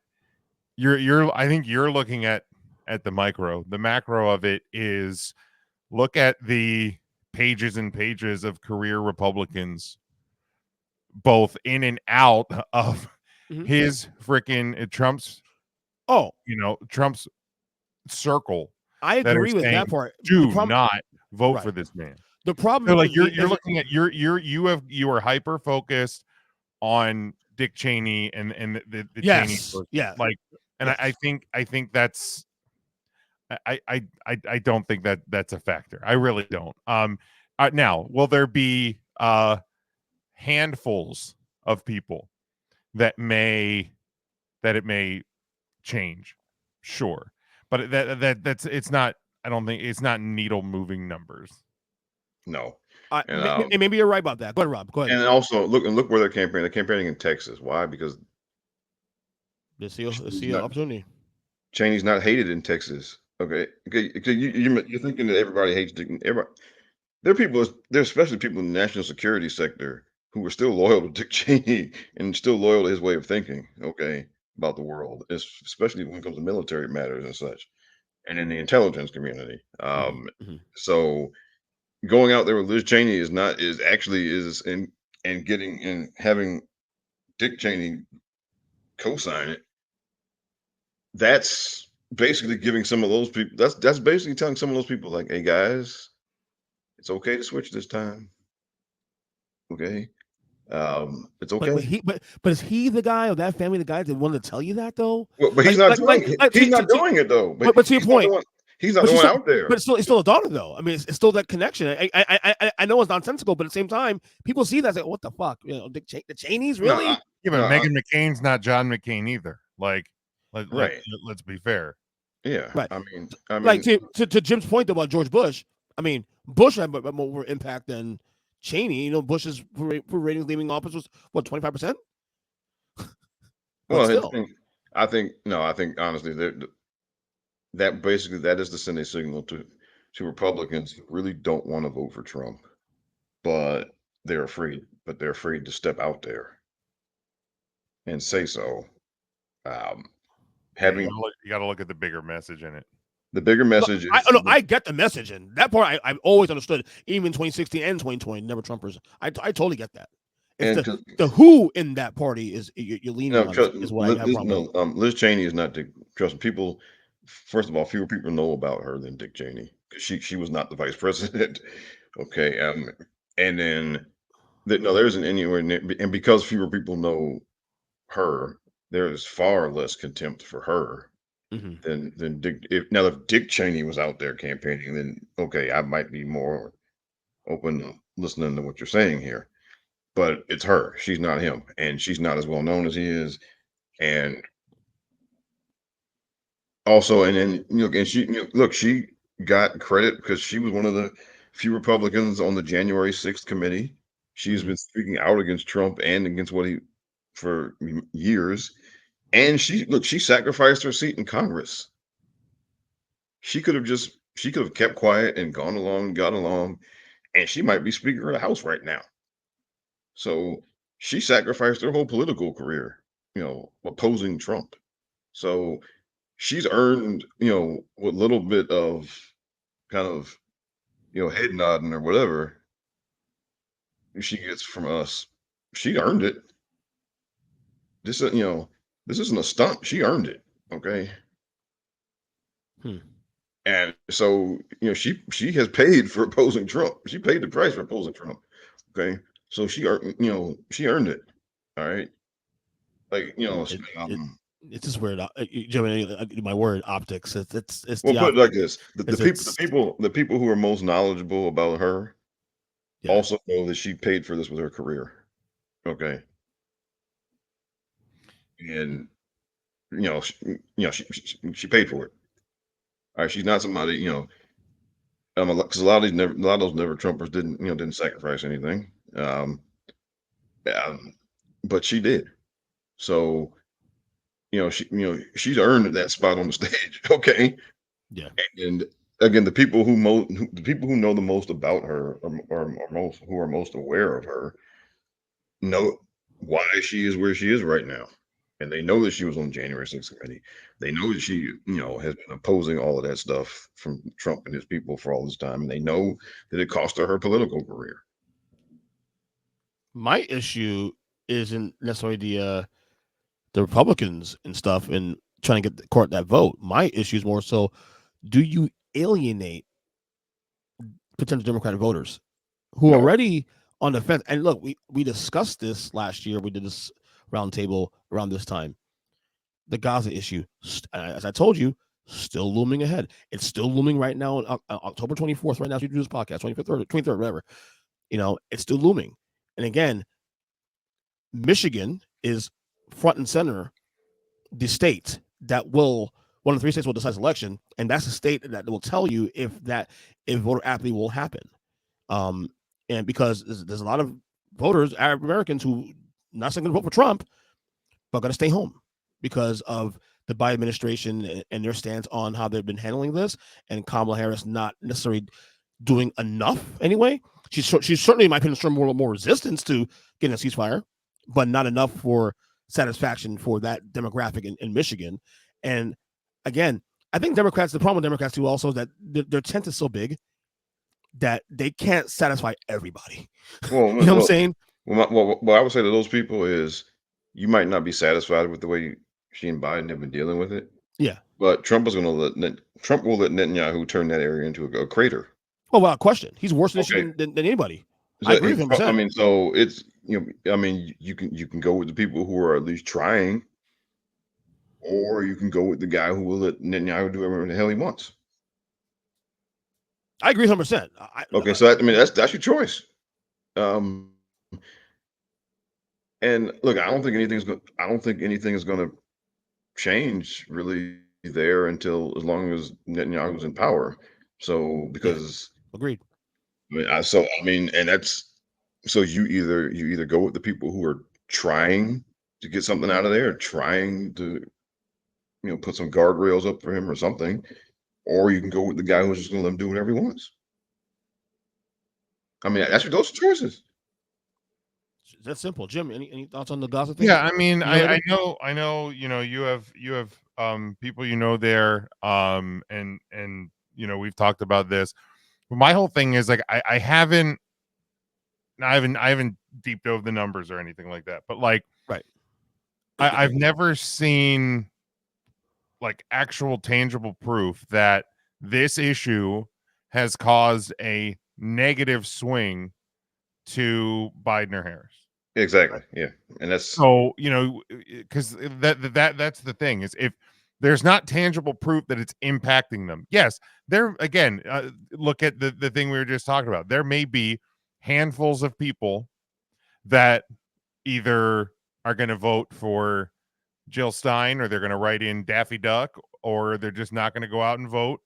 Speaker 2: I think you're looking at the micro. The macro of it is, look at the pages and pages of career Republicans, both in and out of his freaking Trump's circle.
Speaker 1: I agree with that part.
Speaker 2: Do not vote for this man.
Speaker 1: The problem,
Speaker 2: so like you're looking at you are hyper focused on Dick Cheney and the Cheney person.
Speaker 1: Yeah,
Speaker 2: like, and I think that's I don't think that's a factor. I really don't. Now, will there be handfuls of people that it may change? Sure, but that's it's not. I don't think it's not needle moving numbers.
Speaker 3: No.
Speaker 1: And maybe you're right about that. Go ahead, Rob. Go ahead.
Speaker 3: And also look where they're campaigning. They're campaigning in Texas. Why? Because
Speaker 1: they see an opportunity.
Speaker 3: Cheney's not hated in Texas. Okay. You're thinking that everybody hates Dick. Everybody. There are especially people in the national security sector who are still loyal to Dick Cheney and still loyal to his way of thinking. Okay, about the world, especially when it comes to military matters and such, and in the intelligence community. So going out there with Liz Cheney is having Dick Cheney co-sign it. That's basically giving some of those people. That's basically telling some of those people, like, hey guys, it's okay to switch this time. Okay, it's okay.
Speaker 1: But is he the guy, or that family the guy that wanted to tell you that though?
Speaker 3: Well, but he's not doing it. He's not doing it though.
Speaker 1: But to your point.
Speaker 3: He's not the one out there.
Speaker 1: But it's still a daughter, though. I mean, it's still that connection. I know it's nonsensical, but at the same time, people see that. Like, what the fuck? The Cheneys, really?
Speaker 2: Yeah, but Meghan McCain's not John McCain either. Like, let's be fair.
Speaker 3: Yeah,
Speaker 1: right.
Speaker 3: I mean,
Speaker 1: like to Jim's point about George Bush. I mean, Bush had more impact than Cheney. Bush's ratings leaving office was what, 25%.
Speaker 3: Well, I think honestly that basically is to send a signal to Republicans who really don't want to vote for Trump, but they're afraid to step out there and say so.
Speaker 2: You got to look at the bigger message in it.
Speaker 3: The bigger message is...
Speaker 1: I get the message, and that part I've always understood, even 2016 and 2020, never Trumpers. I totally get that. It's the who in that party is you're leaning on is what I have problem with.
Speaker 3: Liz Cheney is not trust people. First of all, fewer people know about her than Dick Cheney, because she was not the vice president. Okay, and then there isn't anywhere near, and because fewer people know her, there is far less contempt for her than Dick. If Dick Cheney was out there campaigning, then okay, I might be more open to listening to what you're saying here. But it's her. She's not him, and she's not as well known as he is, and also, and then and she got credit because she was one of the few Republicans on the January 6th committee. She's been speaking out against Trump and against for years, and she sacrificed her seat in Congress. She could have kept quiet and got along, and she might be Speaker of the House right now. So she sacrificed her whole political career, opposing Trump. So she's earned, what little bit of kind of, head nodding or whatever she gets from us. She earned it. This isn't a stunt. She earned it. Okay. And so, she has paid for opposing Trump. She paid the price for opposing Trump. Okay. So she earned it. All right. Like,
Speaker 1: it's just weird. My word, optics. It's
Speaker 3: well, put it like this: the people who are most knowledgeable about her also know that she paid for this with her career. Okay. And she paid for it. All right, she's not somebody, because a lot of those never Trumpers didn't sacrifice anything. Um, but she did. So she's earned that spot on the stage. Okay,
Speaker 1: Yeah.
Speaker 3: and again, the people who know the most about her, or most who are most aware of her, know why she is where she is right now. And they know that she was on January 6th committee. They know that she, has been opposing all of that stuff from Trump and his people for all this time. And they know that it cost her political career.
Speaker 1: My issue isn't necessarily the Republicans and stuff and trying to get the court that vote. My issue is more so, do you alienate potential Democratic voters who are
Speaker 3: No.
Speaker 1: already on the fence? And look, we discussed this last year. We did this roundtable around this time. The Gaza issue, as I told you, still looming ahead. It's still looming right now on October 24th. Right now, as we do this podcast, 25th, 23rd, whatever. It's still looming. And again, Michigan is front and center, the state that will, one of the 3 states will decide this election, and that's the state that will tell you if voter apathy will happen. And because there's a lot of voters, Arab Americans, who not going to vote for Trump, but going to stay home because of the Biden administration and their stance on how they've been handling this, and Kamala Harris not necessarily doing enough anyway. She's certainly, in my opinion, showing more resistance to getting a ceasefire, but not enough for satisfaction for that demographic in Michigan. And again, I think the problem with Democrats too also is that their tent is so big that they can't satisfy everybody.
Speaker 3: Well,
Speaker 1: You know what I'm saying?
Speaker 3: What I would say to those people is, you might not be satisfied with the way she and Biden have been dealing with it,
Speaker 1: Yeah.
Speaker 3: but Trump will let Netanyahu turn that area into a crater.
Speaker 1: Oh, without question, he's worse
Speaker 3: Okay.
Speaker 1: than anybody.
Speaker 3: So
Speaker 1: I agree with him.
Speaker 3: I mean, so it's you can go with the people who are at least trying, or you can go with the guy who will let Netanyahu do whatever the hell he wants.
Speaker 1: I agree 100%.
Speaker 3: Okay, so that's your choice. And look, I don't think anything is going to change really there until, as long as Netanyahu's in power. So because
Speaker 1: agreed.
Speaker 3: and that's, so you either go with the people who are trying to get something out of there, trying to put some guardrails up for him or something, or you can go with the guy who's just going to let him do whatever he wants. I mean, those choices.
Speaker 1: That's simple. Jim, any thoughts on the Gaza thing?
Speaker 2: Yeah, I mean, I know, you have people there, and we've talked about this. But my whole thing is, like, I haven't deep dove the numbers or anything like that, but like,
Speaker 1: right,
Speaker 2: I've never seen like actual tangible proof that this issue has caused a negative swing to Biden or Harris.
Speaker 3: Exactly. Yeah. And that's
Speaker 2: so, because that's the thing, is if there's not tangible proof that it's impacting them. Yes, there again, look at the thing we were just talking about. There may be handfuls of people that either are going to vote for Jill Stein, or they're going to write in Daffy Duck, or they're just not going to go out and vote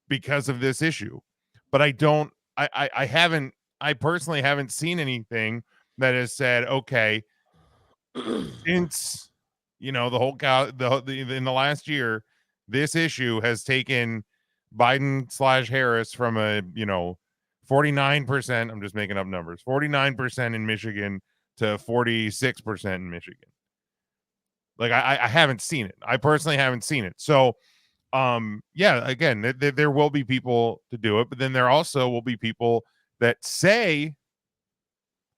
Speaker 2: because of this issue. But I personally haven't seen anything that has said, okay, since in the last year, this issue has taken Biden/Harris from a 49%, I'm just making up numbers, 49% in Michigan to 46% in Michigan. Like, I haven't seen it. I personally haven't seen it. So yeah, again, there will be people to do it, but then there also will be people that say,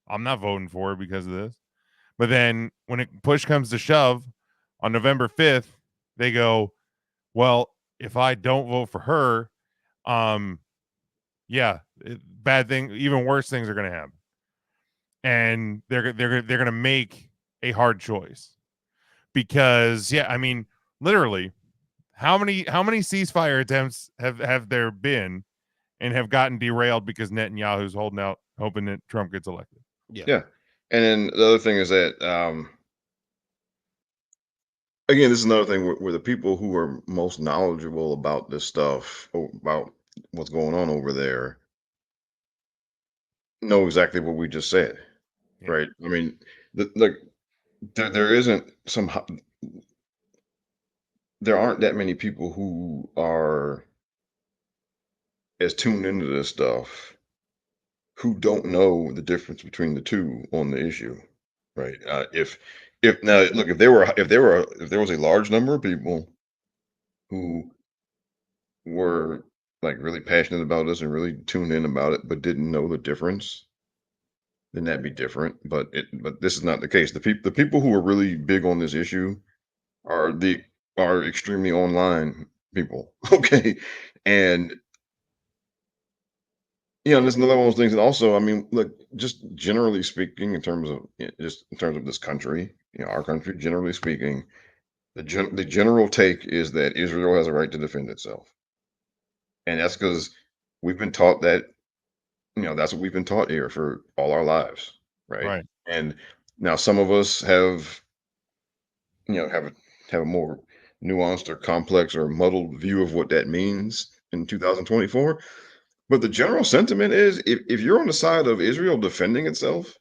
Speaker 2: I'm not voting for it because of this. But then when push comes to shove on November 5th, they go, well, if I don't vote for her, bad thing, even worse things are going to happen. And they're going to make a hard choice, because I mean, literally, how many ceasefire attempts have there been and have gotten derailed because Netanyahu's holding out, hoping that Trump gets elected?
Speaker 3: Yeah. And then the other thing is that again, this is another thing where the people who are most knowledgeable about this stuff, about what's going on over there, know exactly what we just said,
Speaker 2: Yeah.
Speaker 3: right? I mean, like there isn't some there aren't that many people who are as tuned into this stuff who don't know the difference between the two on the issue, right? If now look, if there was a large number of people who were like really passionate about this and really tuned in about it, but didn't know the difference, then that'd be different. But this is not the case. The people who are really big on this issue are the are extremely online people. Okay. And that's another one of those things. And also, I mean, look, just generally speaking, in terms of just in terms of this country, our country, generally speaking, the general take is that Israel has a right to defend itself, and that's because we've been taught that. That's what we've been taught here for all our lives, right?
Speaker 2: Right.
Speaker 3: And now some of us have, have a more nuanced or complex or muddled view of what that means in 2024. But the general sentiment is, if you're on the side of Israel defending itself,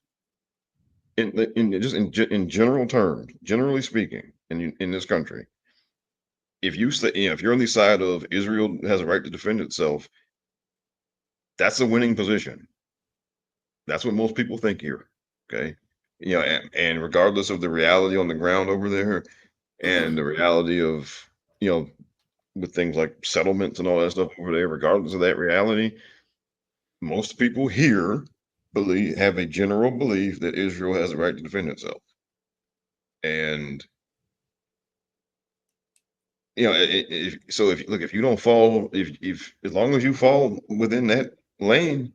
Speaker 3: in general terms, generally speaking, in this country, if you're on the side of Israel has a right to defend itself, that's a winning position. That's what most people think here. Okay. And regardless of the reality on the ground over there and the reality of, you know, with things like settlements and all that stuff over there, regardless of that reality, most people here have a general belief that Israel has a right to defend itself. And, if you don't fall, if as long as you fall within that lane,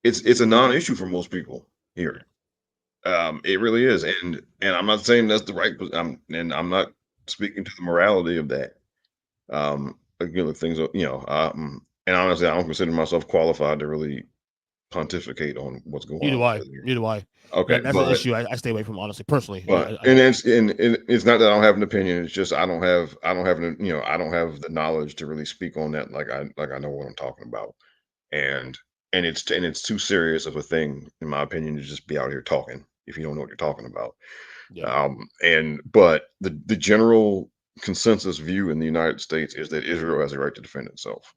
Speaker 3: it's a non-issue for most people here. It really is, and I'm not saying that's the right. I'm not speaking to the morality of that. Again, the things and honestly, I don't consider myself qualified to really pontificate on what's going
Speaker 1: Neither
Speaker 3: on
Speaker 1: do I.
Speaker 3: over there.
Speaker 1: Neither do I.
Speaker 3: Okay,
Speaker 1: That's an issue I stay away from, honestly, personally.
Speaker 3: it's not that I don't have an opinion. It's just I don't have the knowledge to really speak on that. Like I know what I'm talking about, and it's too serious of a thing, in my opinion, to just be out here talking if you don't know what you're talking about.
Speaker 1: Yeah.
Speaker 3: But the general consensus view in the United States is that Israel has a right to defend itself,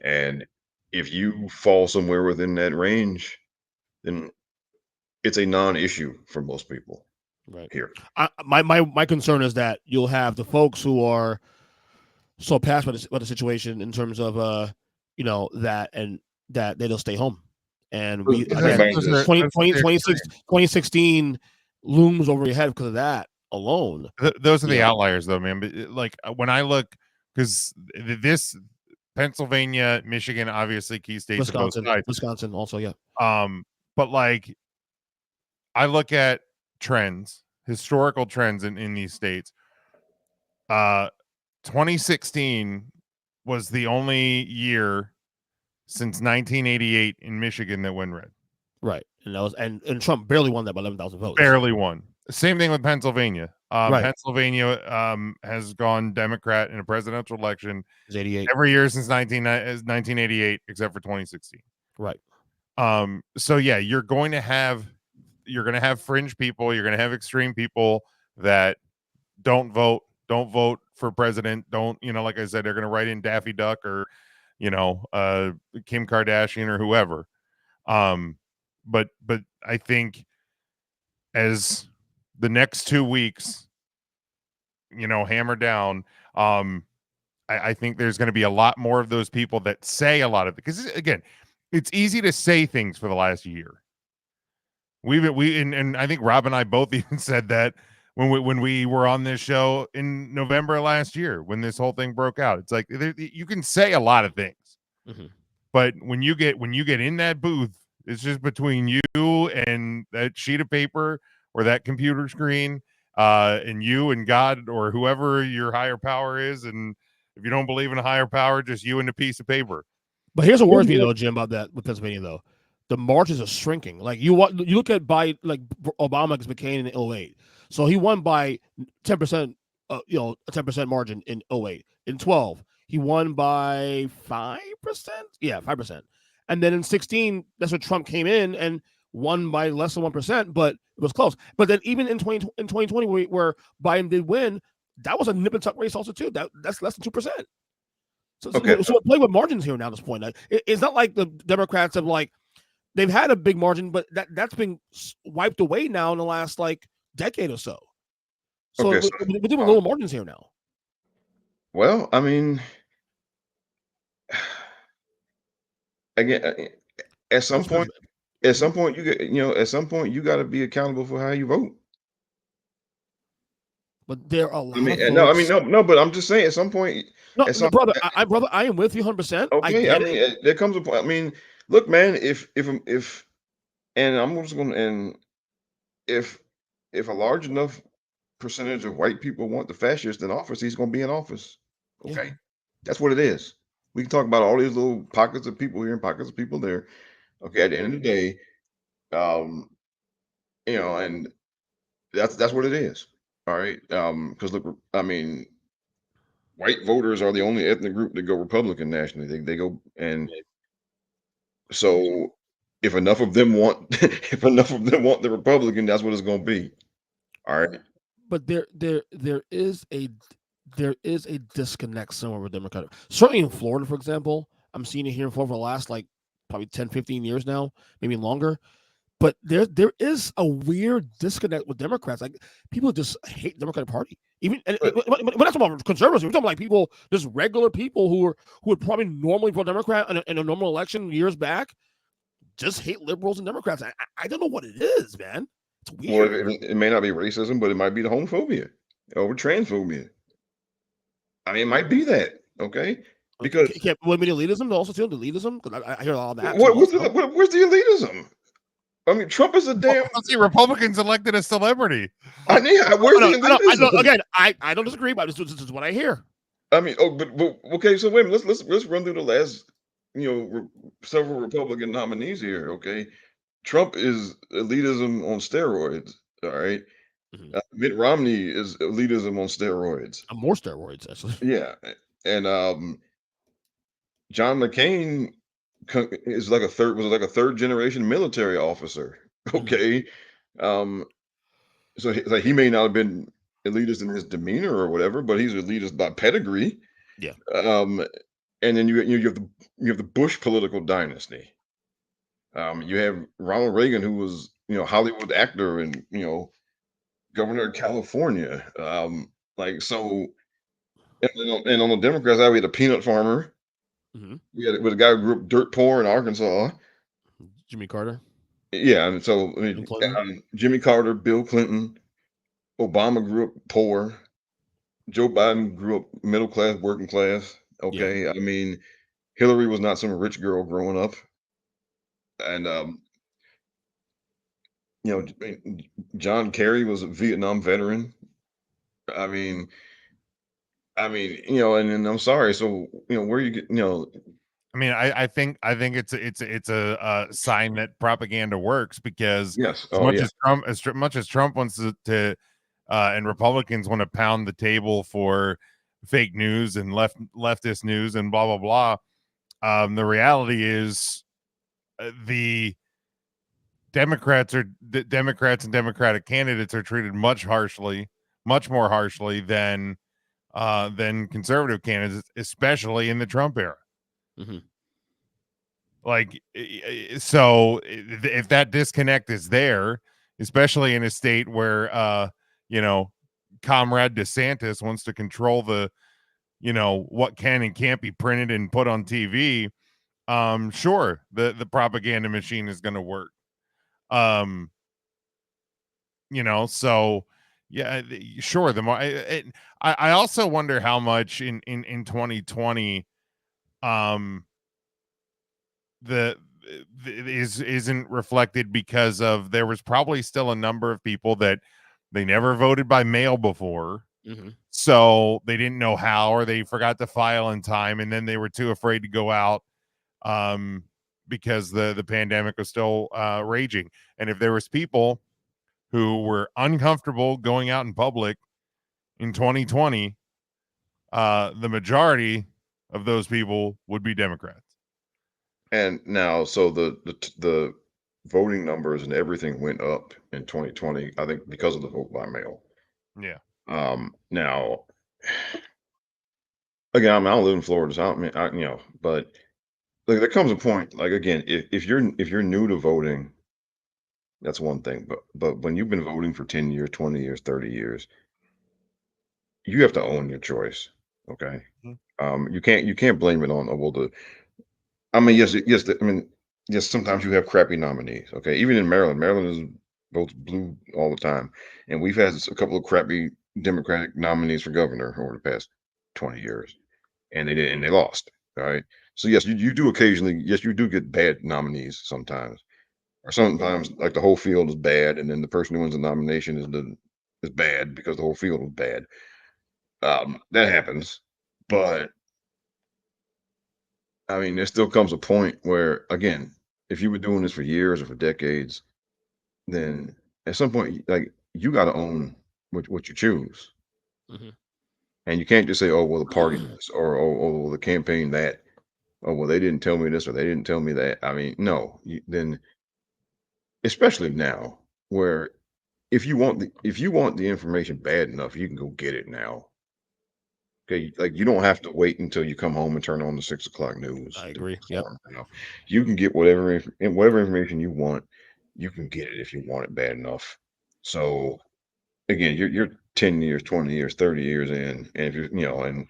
Speaker 3: and if you fall somewhere within that range, then it's a non-issue for most people
Speaker 1: Right.
Speaker 3: here.
Speaker 1: My concern is that you'll have the folks who are so passionate about the situation in terms of that, and that they'll stay home. And we
Speaker 3: Those
Speaker 1: again,
Speaker 3: just-
Speaker 1: 2016 looms over your head because of that alone.
Speaker 2: Those are the
Speaker 1: Yeah.
Speaker 2: outliers, though, man. But when I look, because this Pennsylvania, Michigan, obviously key states on both sides.
Speaker 1: Wisconsin also, yeah.
Speaker 2: But like, I look at trends, historical trends in these states. 2016 was the only year since 1988 in Michigan that went red.
Speaker 1: Right. And that was and Trump barely won that by 11,000 votes.
Speaker 2: Barely won. Same thing with Pennsylvania.
Speaker 1: Right.
Speaker 2: Pennsylvania has gone Democrat in a presidential election
Speaker 1: It's 88.
Speaker 2: every year since 1988, except for 2016.
Speaker 1: Right.
Speaker 2: So yeah, you're going to have fringe people, you're going to have extreme people that don't vote for president, don't, like I said, they're going to write in Daffy Duck or, Kim Kardashian or whoever. But I think as the next 2 weeks, hammer down, I think there's going to be a lot more of those people that say a lot of it. Because again, it's easy to say things for the last year. And I think Rob and I both even said that when we were on this show in November last year, when this whole thing broke out. It's like you can say a lot of things, but when you get in that booth, it's just between you and that sheet of paper or that computer screen, and you and God or whoever your higher power is. And if you don't believe in a higher power, just you and a piece of paper.
Speaker 1: But here's what worries me though, Jim, about that with Pennsylvania though. The marches are shrinking. Like you look at Obama against McCain in 2008. So he won by 10% a 10% margin in 08. In 12, he won by 5%. Yeah, 5%. And then in 16, that's when Trump came in and won by less than 1%, but it was close. But then even in 2020, where Biden did win, that was a nip and tuck race also too. That's less than 2%. So
Speaker 3: Okay.
Speaker 1: we're playing with margins here now at this point. It's not like the Democrats have they've had a big margin, but that's been wiped away now in the last decade or so. So
Speaker 3: Okay.
Speaker 1: we're doing little margins here now.
Speaker 3: Well, I mean, again, at some point, you get, at some point you got to be accountable for how you vote.
Speaker 1: But there are a lot
Speaker 3: I mean,
Speaker 1: of
Speaker 3: no, I
Speaker 1: votes.
Speaker 3: mean, no, but I'm just saying, at some point,
Speaker 1: No,
Speaker 3: at some,
Speaker 1: brother, I am with you 100%. I
Speaker 3: okay,
Speaker 1: get
Speaker 3: I mean,
Speaker 1: it.
Speaker 3: there comes a point. I mean, look, man, if, and I'm just going to, and if a large enough percentage of white people want the fascist in office, he's going to be in office.
Speaker 1: Yeah.
Speaker 3: Okay, that's what it is. We can talk about all these little pockets of people here and pockets of people there. Okay, at the end of the day, and that's what it is. All right, because look, I mean, white voters are the only ethnic group that go Republican nationally. They go, and so if enough of them want if enough of them want the Republican, that's what it's going to be. All right.
Speaker 1: But there is a disconnect somewhere with Democratic. Certainly in Florida, for example, I'm seeing it here in Florida for the last probably 10, 15 years now, maybe longer. But there is a weird disconnect with Democrats. Like people just hate the Democratic Party. Even but that's about conservatives. We're talking like people, just regular people who would probably normally vote Democrat in a normal election years back, just hate liberals and Democrats. I don't know what it is, man. It's
Speaker 3: Well,
Speaker 1: weird.
Speaker 3: it may not be racism, but it might be the homophobia or transphobia. I mean, it might be that. Okay, because
Speaker 1: Can't would be elitism also too. The elitism, because I hear all that too.
Speaker 3: where's the elitism? I mean, Trump is a damn.
Speaker 2: See, Republicans elected a celebrity.
Speaker 3: I mean, where's the elitism?
Speaker 1: Again, I don't disagree, but this is what I hear.
Speaker 3: I mean, but okay. So wait a minute. Let's run through the last, several Republican nominees here. Okay, Trump is elitism on steroids. All right. Mitt Romney is elitism on steroids.
Speaker 1: More steroids, actually.
Speaker 3: Yeah, and John McCain is like a third generation military officer. Okay, so he may not have been elitist in his demeanor or whatever, but he's elitist by pedigree.
Speaker 1: Yeah.
Speaker 3: And then you have the Bush political dynasty. You have Ronald Reagan, who was Hollywood actor and governor of California. So, and on the Democrat side, we had a peanut farmer. We had with a guy who grew up dirt poor in Arkansas.
Speaker 1: Jimmy Carter.
Speaker 3: Yeah, and so Jimmy Carter, Bill Clinton, Obama grew up poor. Joe Biden grew up middle class, working class. Okay, yeah. I mean, Hillary was not some rich girl growing up, and John Kerry was a Vietnam veteran. I mean, and then I'm sorry. So where you get
Speaker 2: I mean, I think it's a sign that propaganda works, because
Speaker 3: yes,
Speaker 2: as much as Trump wants to and Republicans want to pound the table for fake news and leftist news and blah blah blah. The reality is the Democrats and Democratic candidates are treated much more harshly than conservative candidates, especially in the Trump era. Like, so if that disconnect is there, especially in a state where Comrade DeSantis wants to control the what can and can't be printed and put on TV, sure, the propaganda machine is going to work. So yeah, sure. The more I also wonder how much in 2020 isn't reflected, because of there was probably still a number of people that they never voted by mail before. So they didn't know how, or they forgot to file in time, and then they were too afraid to go out because the pandemic was still raging. And if there was people who were uncomfortable going out in public in 2020, the majority of those people would be Democrats.
Speaker 3: And now, so the voting numbers and everything went up in 2020, I think, because of the vote by mail.
Speaker 2: Yeah.
Speaker 3: Now, again, I don't live in Florida, so but like there comes a point, like again, if you're new to voting, that's one thing. But when you've been voting for 10 years, 20 years, 30 years, you have to own your choice. Okay. You can't blame it on I mean, yes, sometimes you have crappy nominees. Okay. Even in Maryland, Maryland is votes blue all the time. And we've had a couple of crappy Democratic nominees for governor over the past 20 years. And they lost. All right. So yes, you do occasionally, yes, you do get bad nominees sometimes. Or sometimes like the whole field is bad, and then the person who wins the nomination is bad because the whole field was bad. That happens. But I mean, there still comes a point where, again, if you were doing this for years or for decades, then at some point, like you got to own what you choose,
Speaker 1: Mhm.
Speaker 3: and you can't just say, "Oh, well, the party this," or "Oh, well, the campaign that." Oh, well, they didn't tell me this or they didn't tell me that. I mean, no. Then, especially now, where if you want the information bad enough, you can go get it now. Okay, like you don't have to wait until you come home and turn on the 6 o'clock news
Speaker 1: I
Speaker 3: to be
Speaker 1: agree. Yep.
Speaker 3: informed. You can get whatever information you want. You can get it if you want it bad enough. So again, you're 10 years, 20 years, 30 years in, and if you're and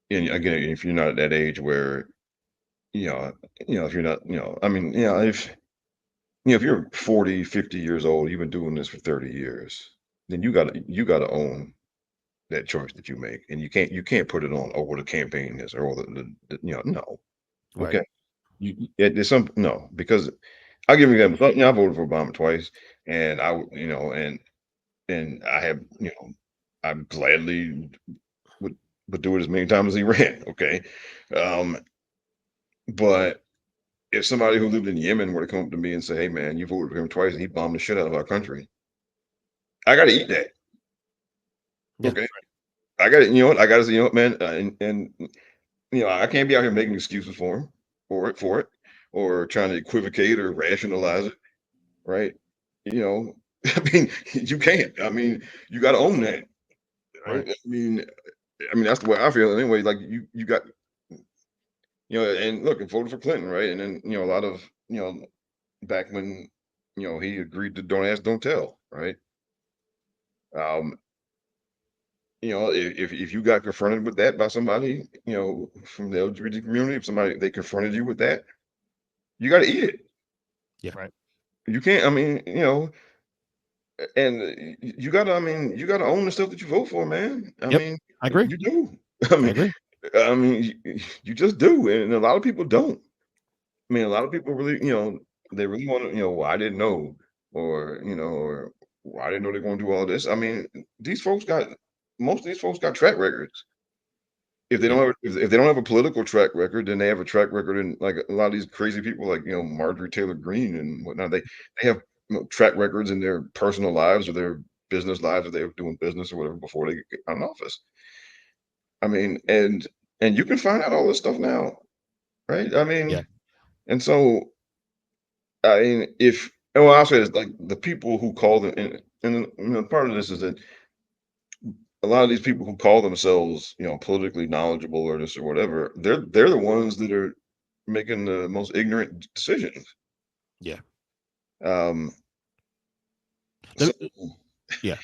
Speaker 3: again, if you're not at that age where you know if you're not I mean if you're 40, 50 years old, you've been doing this for 30 years, then you gotta own that choice that you make, and you can't put it on, "Oh, what a campaign is," or no.
Speaker 1: Right.
Speaker 3: Okay. There's some no, because I'll give you an example. I voted for Obama twice, and and I have, I gladly would would do it as many times as he ran, okay? Um, but if somebody who lived in Yemen were to come up to me and say, "Hey, man, you voted for him twice, and he bombed the shit out of our country," I gotta eat that,
Speaker 1: Yeah.
Speaker 3: okay? I gotta you know what? I gotta say, "You know what, man?" I can't be out here making excuses for him for it, or trying to equivocate or rationalize it, right? You know, I mean, you can't. I mean, you got to own that, right?
Speaker 1: Right.
Speaker 3: I mean that's the way I feel anyway. Like you got, and look, and voted for Clinton, right? And then a lot of back when he agreed to don't ask, don't tell, right? Um, if you got confronted with that by somebody, from the LGBT community, if somebody they confronted you with that, you got to eat it.
Speaker 1: Yeah.
Speaker 2: Right.
Speaker 3: You can't. I mean, and I mean, you gotta own the stuff that you vote for, man. I
Speaker 1: Yep.
Speaker 3: mean,
Speaker 1: I agree.
Speaker 3: you do. I
Speaker 1: I
Speaker 3: mean,
Speaker 1: agree.
Speaker 3: you just do, and a lot of people don't. I mean, a lot of people really, they really want to, well, I didn't know, or well, I didn't know they're going to do all this. I mean, these folks got most of these folks got track records. If they
Speaker 1: Yeah.
Speaker 3: don't have, if they don't have a political track record, then they have a track record in like a lot of these crazy people, like Marjorie Taylor Greene and whatnot. They have track records in their personal lives or their business lives, or they're doing business or whatever before they get out of office. I mean, and you can find out all this stuff now, right? I
Speaker 1: Yeah.
Speaker 3: mean, and so I mean, if and what I'll say is like the people who call them, and part of this is that a lot of these people who call themselves, politically knowledgeable or this or whatever, they're the ones that are making the most ignorant decisions.
Speaker 1: Yeah.
Speaker 3: Um, so
Speaker 1: Let yeah.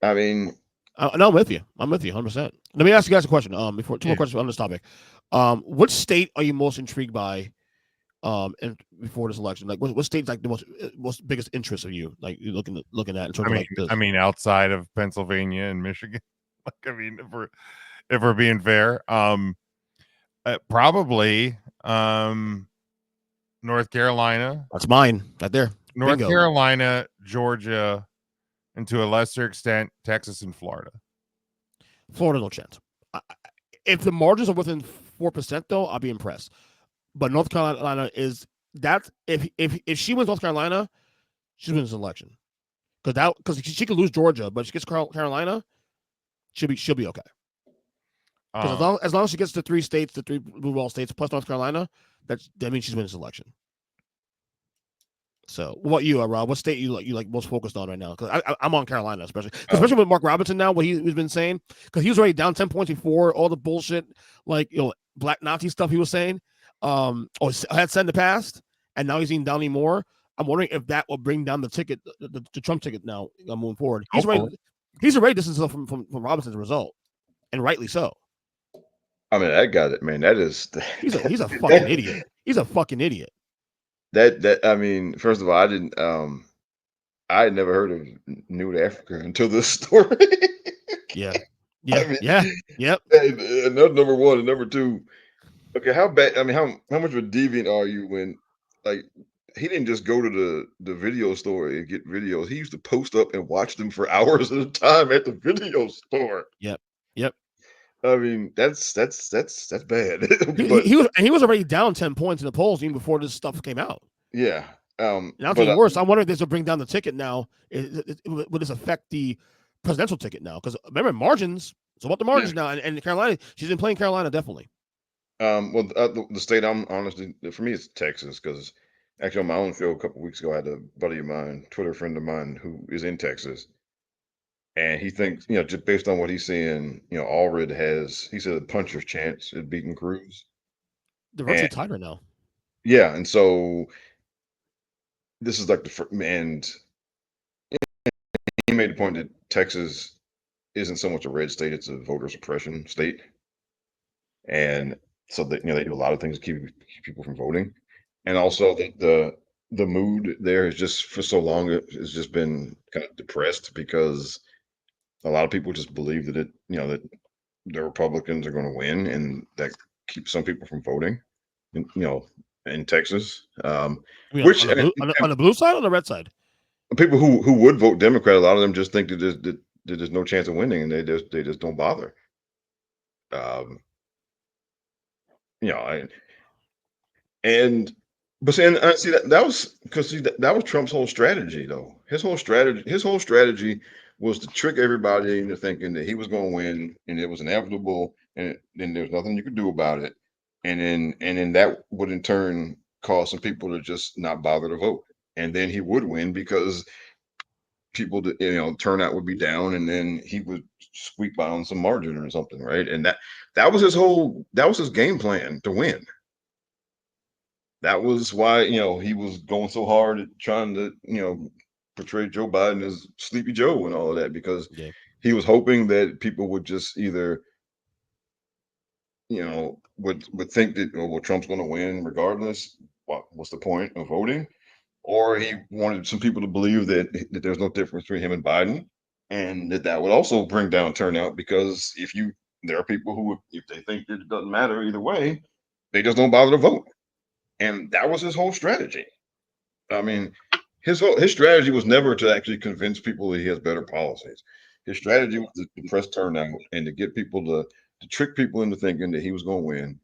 Speaker 3: I mean,
Speaker 1: No, I'm with you. I'm with you 100%. Let me ask you guys a question. Before two more
Speaker 2: Yeah.
Speaker 1: questions on this topic. What state are you most intrigued by? And before this election, like what state's like the most biggest interest of you? Like you're looking at in terms
Speaker 2: I
Speaker 1: of
Speaker 2: mean,
Speaker 1: like this.
Speaker 2: I mean, outside of Pennsylvania and Michigan, like, I mean, if we're being fair, probably North Carolina,
Speaker 1: That's mine right there.
Speaker 2: North
Speaker 1: Bingo.
Speaker 2: Carolina, Georgia, and to a lesser extent, Texas and Florida.
Speaker 1: Florida, no chance. If the margins are within 4%, though, I'll be impressed. But North Carolina is that if she wins North Carolina, she wins the election because she could lose Georgia, but if she gets Carolina, she'll be okay. Because
Speaker 2: Uh,
Speaker 1: as long as she gets to 3 states, the 3 blue wall states plus North Carolina, that means she's winning this election. So, what about you, Rob? What state you like most focused on right now? Because I'm on Carolina, especially with Mark Robinson now. What he's been saying, because he was already down 10 points before all the bullshit, like black Nazi stuff he was saying, or had said in the past, and now he's even down even more. I'm wondering if that will bring down the ticket, the Trump ticket now moving forward. He's already distanced himself from Robinson's result, and rightly so.
Speaker 3: I mean, that got it, man. That is
Speaker 1: He's a fucking idiot. He's a fucking idiot.
Speaker 3: that I mean, first of all, I had never heard of New to Africa until this story.
Speaker 1: Yeah.
Speaker 3: I mean,
Speaker 1: Yep.
Speaker 3: Number one and number two. Okay, how bad? I mean, how much of a deviant are you when, like, he didn't just go to the video store and get videos. He used to post up and watch them for hours at a time at the video store.
Speaker 1: Yep.
Speaker 3: I mean, that's bad.
Speaker 1: He was already down 10 points in the polls even before this stuff came out.
Speaker 3: Yeah.
Speaker 1: Now it's even worse. I'm wondering if this will bring down the ticket now. Would this affect the presidential ticket now? Because remember, margins. It's about the margins now. And Carolina, she's been playing Carolina definitely.
Speaker 3: Well, the state I'm honestly, for me, it's Texas, because actually on my own show a couple of weeks ago, I had a buddy of mine, Twitter friend of mine, who is in Texas. And he thinks, just based on what he's seeing, Allred he said a puncher's chance at beating Cruz.
Speaker 1: They're virtually tied right now.
Speaker 3: Yeah, and so this is like and he made the point that Texas isn't so much a red state; it's a voter suppression state, and so that they do a lot of things to keep people from voting, and also that the mood there is just for so long has just been kind of depressed because a lot of people just believe that that the Republicans are going to win, and that keeps some people from voting. In Texas, which
Speaker 1: on the blue side or on the red side?
Speaker 3: People who would vote Democrat, a lot of them just think that there's no chance of winning, and they just don't bother. But see, and I see that was because that was Trump's whole strategy, though. His whole strategy was to trick everybody into thinking that he was going to win, and it was inevitable, and then there's nothing you could do about it, and then that would in turn cause some people to just not bother to vote, and then he would win because people, turnout would be down, and then he would squeak by on some margin or something, right? And that was his game plan to win. That was why, he was going so hard at trying to, portray Joe Biden as Sleepy Joe and all of that, because he was hoping that people would just either, would think that, well, Trump's going to win regardless. What's the point of voting? Or he wanted some people to believe that there's no difference between him and Biden, and that would also bring down turnout, because there are people who, if they think that it doesn't matter either way, they just don't bother to vote. And that was his whole strategy. I mean, his strategy was never to actually convince people that he has better policies. His strategy was to depress turnout and to get people to trick people into thinking that he was going to win,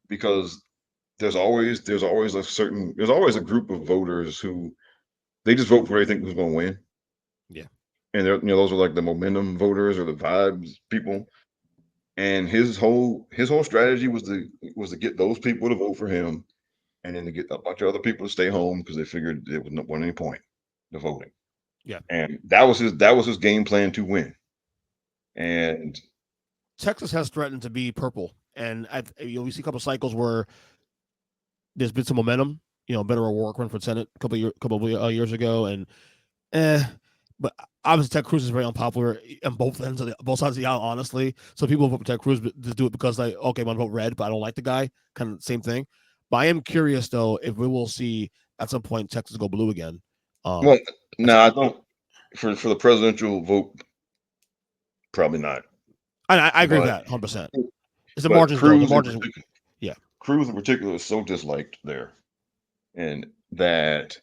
Speaker 3: because there's always a group of voters who they just vote for who they think who's going to win.
Speaker 1: Yeah,
Speaker 3: and those are like the momentum voters or the vibes people. And his whole strategy was to get those people to vote for him, and then to get a bunch of other people to stay home because they figured there wasn't any point to voting.
Speaker 1: Yeah,
Speaker 3: and that was his game plan to win. And
Speaker 1: Texas has threatened to be purple, and we see a couple of cycles where there's been some momentum. Beto O'Rourke run for Senate a couple of years ago, and but obviously Ted Cruz is very unpopular on both sides of the aisle, honestly. So people vote for Ted Cruz just do it because okay, I'm gonna vote red, but I don't like the guy. Kind of the same thing. But I am curious though if we will see at some point Texas go blue again.
Speaker 3: I don't. For the presidential vote, probably not.
Speaker 1: I agree with that 100%. It's the margins, though. The margins. Yeah.
Speaker 3: Cruz in particular is so disliked there, and that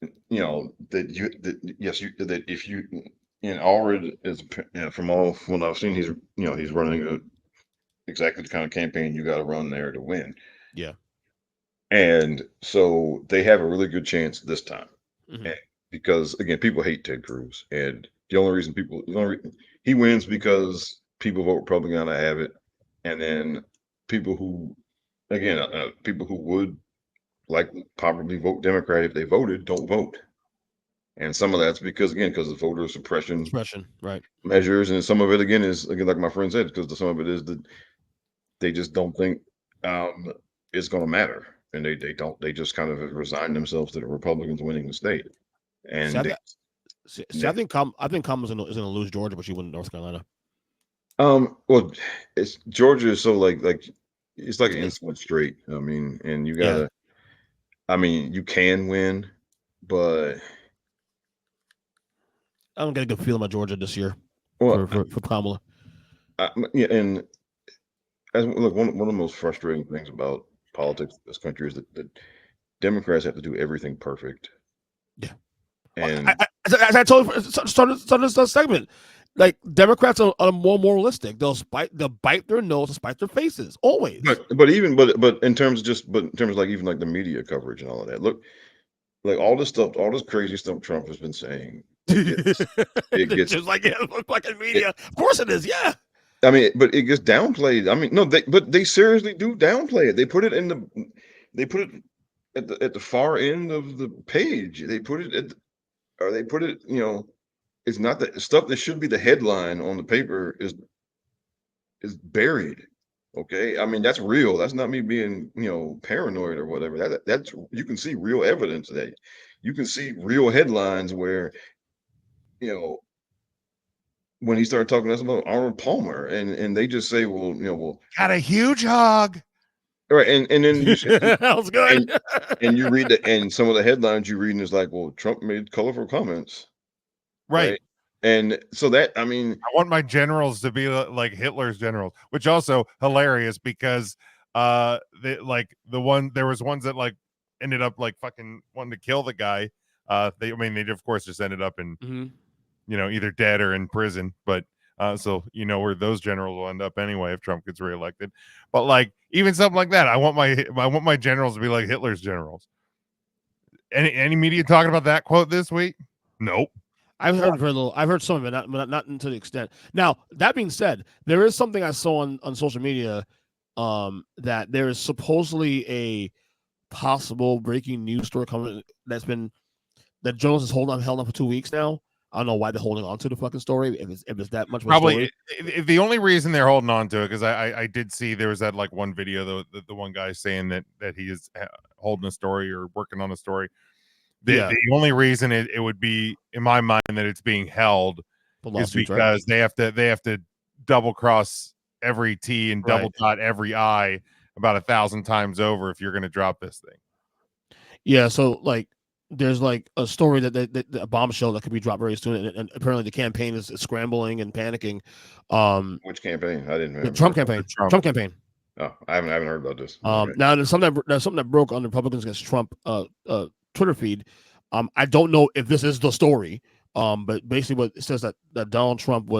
Speaker 3: that if you Allred is, from all what I've seen, he's running exactly the kind of campaign you got to run there to win.
Speaker 1: Yeah.
Speaker 3: And so they have a really good chance this time,
Speaker 1: mm-hmm.
Speaker 3: because again, people hate Ted Cruz, and the only reason he wins because people vote Republican out of habit, and then people who, again, people who would like probably vote Democrat if they voted don't vote, and some of that's because of voter suppression
Speaker 1: Expression, right?
Speaker 3: measures, and some of it again is again like my friend said because some of it is that they just don't think um, it's going to matter, and they just kind of resign themselves to the Republicans winning the state,
Speaker 1: See,
Speaker 3: and they,
Speaker 1: I think Kamala's is gonna lose Georgia, but she won North Carolina.
Speaker 3: well, it's Georgia is so like it's like an
Speaker 1: It's-
Speaker 3: instant straight. I mean, and you
Speaker 1: Yeah,
Speaker 3: gotta, I mean, you can win, but
Speaker 1: I don't get a good feeling about Georgia this year
Speaker 3: well,
Speaker 1: for Kamala.
Speaker 3: yeah, and look, one of the most frustrating things about politics in this country is that Democrats have to do everything perfect.
Speaker 1: Yeah.
Speaker 3: And
Speaker 1: As I told you, started this segment, like Democrats are more moralistic. They'll bite their nose and spite their faces always.
Speaker 3: but in terms of like even like the media coverage and all of that. Look, like all this stuff, all this crazy stuff Trump has been saying, it gets
Speaker 1: just like fucking media. Of course it is. Yeah.
Speaker 3: I mean, but it gets downplayed. I mean, no, they seriously do downplay it. They put it at the far end of the page. They put it they put it, it's not the stuff that should be the headline on the paper is buried. Okay. I mean, that's real. That's not me being, paranoid or whatever. That's you can see real evidence that you can see real headlines where, you know, when he started talking to us about Arnold Palmer and they just say, well,
Speaker 2: Got a huge hog.
Speaker 3: right. And then
Speaker 1: That was good.
Speaker 3: and you read and some of the headlines you reading is like, well, Trump made colorful comments.
Speaker 2: Right.
Speaker 3: And so that, I mean,
Speaker 2: I want my generals to be like Hitler's generals, which also hilarious because there was ones that like ended up like fucking wanting to kill the guy. They of course just ended up in either dead or in prison, but so where those generals will end up anyway if Trump gets reelected. But like even something like that, I want my generals to be like Hitler's generals. Any media talking about that quote this week? Nope.
Speaker 1: I've heard very little. I've heard some of it, not to the extent. Now, that being said, there is something I saw on social media that there is supposedly a possible breaking news story coming that journalists is held on for 2 weeks now. I don't know why they're holding on to the fucking story if it's that much of a
Speaker 2: Probably
Speaker 1: story.
Speaker 2: the only reason they're holding on to it because I did see there was that like one video though the one guy saying that he is holding a story or working on a story. The only reason it would be in my mind that it's being held is because right? they have to double cross every T and double dot every I about 1,000 times over if you're going to drop this thing.
Speaker 1: Yeah, so like there's like a story that a bombshell that could be dropped very soon, and apparently the campaign is scrambling and panicking.
Speaker 3: Which campaign? I didn't.
Speaker 1: The Trump campaign. Trump campaign.
Speaker 3: Oh, I haven't heard about this.
Speaker 1: Okay. Now there's something that broke on the Republicans against Trump Twitter feed. I don't know if this is the story. But basically, what it says that Donald Trump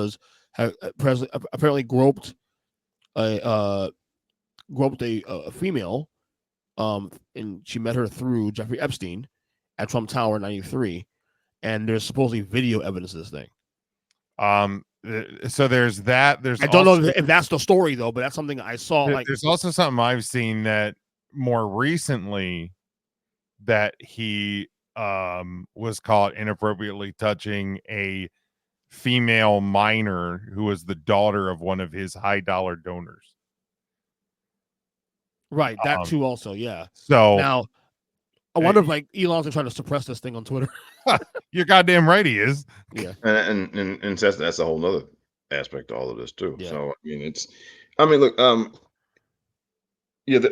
Speaker 1: apparently groped a female, and she met her through Jeffrey Epstein at Trump Tower in '93, and there's supposedly video evidence of this thing.
Speaker 2: So there's that.
Speaker 1: I don't know if that's the story though, but that's something I saw.
Speaker 2: There's also something I've seen that more recently that he was caught inappropriately touching a female minor who was the daughter of one of his high dollar donors.
Speaker 1: Right, that too also, yeah.
Speaker 2: So
Speaker 1: now I wonder if like Elon's trying to suppress this thing on Twitter.
Speaker 2: You're goddamn right he is.
Speaker 1: Yeah.
Speaker 3: And that's a whole nother aspect to all of this too.
Speaker 1: Yeah.
Speaker 3: So look,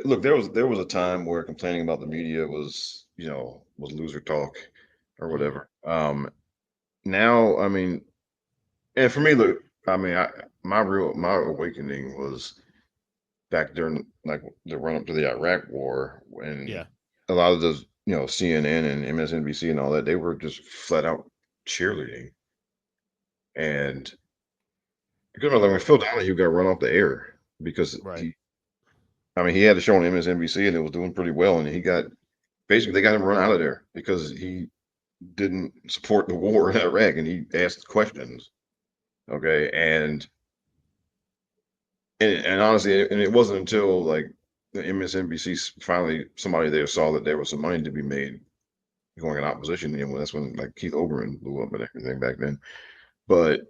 Speaker 3: look, there was a time where complaining about the media was loser talk or whatever. Now, and for me, look, my awakening was back during like the run up to the Iraq war when a lot of those, CNN and MSNBC and all that, they were just flat out cheerleading. And because when Phil Donahue got run off the air because he had a show on MSNBC and it was doing pretty well, and they got him run out of there because he didn't support the war in Iraq and he asked questions. Okay, and honestly, and it wasn't until like the MSNBC finally somebody there saw that there was some money to be made going in opposition. You know, that's when like Keith Oberon blew up and everything back then. But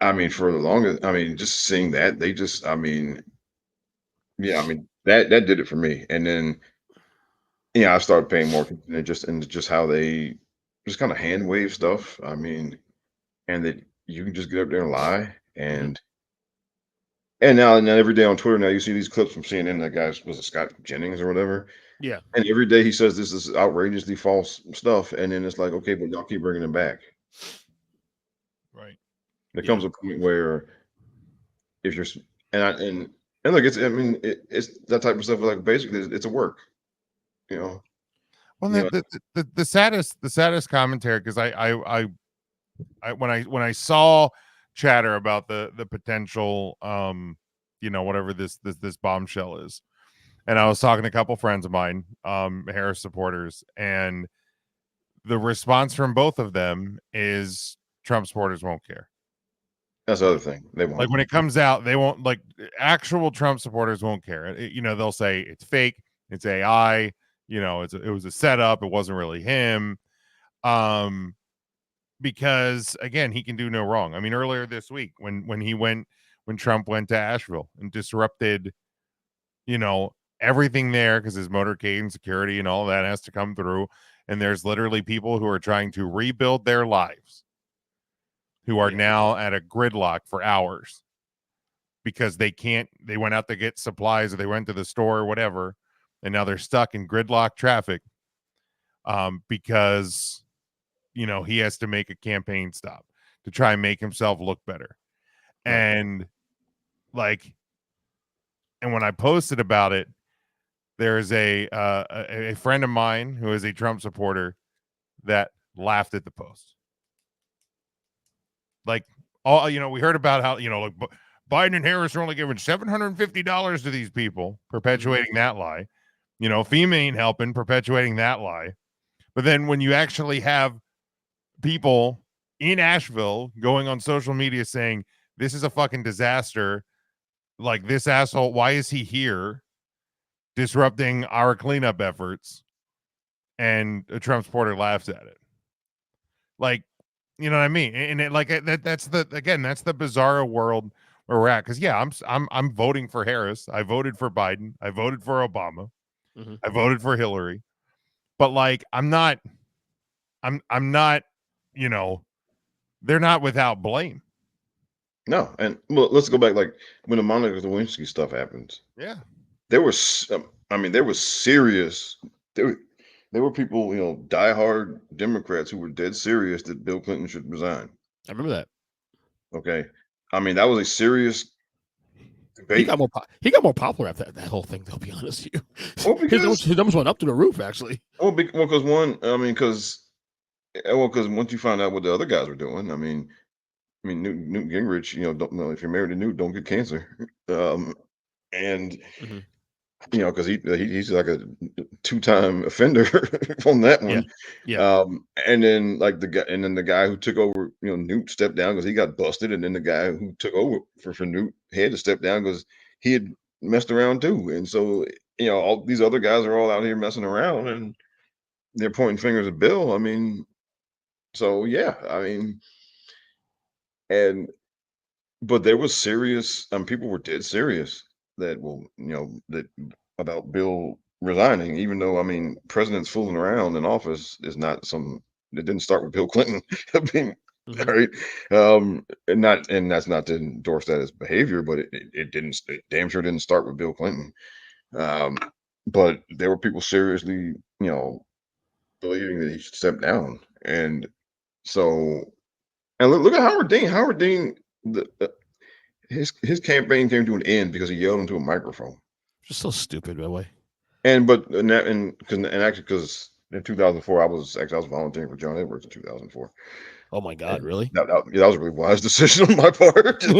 Speaker 3: I mean, for the longest, I mean, just seeing that they just, I mean, yeah, I mean that did it for me. And then I started paying more attention to just how they just kind of hand wave stuff. I mean, and that you can just get up there and lie
Speaker 1: Mhm.
Speaker 3: and now every day on Twitter now you see these clips from CNN. That guy was it Scott Jennings or whatever,
Speaker 1: Yeah.
Speaker 3: and every day he says this is outrageously false stuff, and then it's like, okay, but y'all keep bringing it back.
Speaker 2: Right.
Speaker 3: There
Speaker 1: Yeah.
Speaker 3: comes a point where if you're and I and look, it's I mean it's that type of stuff. Like basically, it's a work, you know.
Speaker 2: Well,
Speaker 3: You know,
Speaker 2: the saddest commentary, because I when I saw chatter about the potential whatever this bombshell is, and I was talking to a couple friends of mine, Harris supporters, and the response from both of them is Trump supporters won't care.
Speaker 3: that's the other thing. They won't.
Speaker 2: Like when it comes out, they won't, like actual Trump supporters won't care. They'll say it's fake, it's AI, it was a setup, it wasn't really him. Um, because again, he can do no wrong. I mean, earlier this week when Trump went to Asheville and disrupted, everything there because his motorcade and security and all that has to come through. And there's literally people who are trying to rebuild their lives who are
Speaker 1: Yeah.
Speaker 2: now at a gridlock for hours because they went out to get supplies or they went to the store or whatever. And now they're stuck in gridlock traffic because he has to make a campaign stop to try and make himself look better.
Speaker 3: Right.
Speaker 2: And like, and when I posted about it, there's a friend of mine who is a Trump supporter that laughed at the post. Like, we heard about how, like Biden and Harris are only giving $750 to these people, perpetuating that lie. FEMA ain't helping, perpetuating that lie. But then when you actually have people in Asheville going on social media saying this is a fucking disaster, like this asshole, why is he here disrupting our cleanup efforts? And a Trump supporter laughs at it. Like, you know what I mean? And that's the bizarre world where we're at. Because yeah, I'm voting for Harris. I voted for Biden. I voted for Obama.
Speaker 1: Mhm.
Speaker 2: I voted for Hillary. But like, I'm not. They're not without blame.
Speaker 3: No, and well, let's go back. Like when the Monica Lewinsky stuff happens,
Speaker 2: Yeah.
Speaker 3: there was, I mean, there was serious. There were people, diehard Democrats who were dead serious that Bill Clinton should resign.
Speaker 1: I remember that.
Speaker 3: Okay, I mean that was a serious
Speaker 1: He
Speaker 3: debate.
Speaker 1: got he got more popular after that whole thing. To be honest with you,
Speaker 3: Well,
Speaker 1: his numbers went up to the roof. Actually,
Speaker 3: because one, I mean, because once you find out what the other guys were doing, I mean, Newt Gingrich, don't know if you're married to Newt, don't get cancer. And
Speaker 1: Mhm.
Speaker 3: because he's like a two-time offender on that
Speaker 1: Yeah,
Speaker 3: one.
Speaker 1: yeah.
Speaker 3: And then the guy who took over, Newt stepped down because he got busted, and then the guy who took over for Newt had to step down because he had messed around too. And so, all these other guys are all out here messing around, and they're pointing fingers at Bill. I mean, so yeah, I mean, and but there was serious, people were dead serious that that about Bill resigning, even though I mean presidents fooling around in office is not some it didn't start with Bill Clinton. I mean,
Speaker 1: Mhm.
Speaker 3: right? And that's not to endorse that as behavior, but it damn sure didn't start with Bill Clinton. Um, but there were people seriously, believing that he should step down. And so and look at Howard Dean. Howard Dean, his campaign came to an end because he yelled into a microphone.
Speaker 1: Just so stupid, by the way.
Speaker 3: And actually because in 2004 I was volunteering for John Edwards in 2004.
Speaker 1: Oh my God, really?
Speaker 3: That was a really wise decision on my part.
Speaker 2: Dude,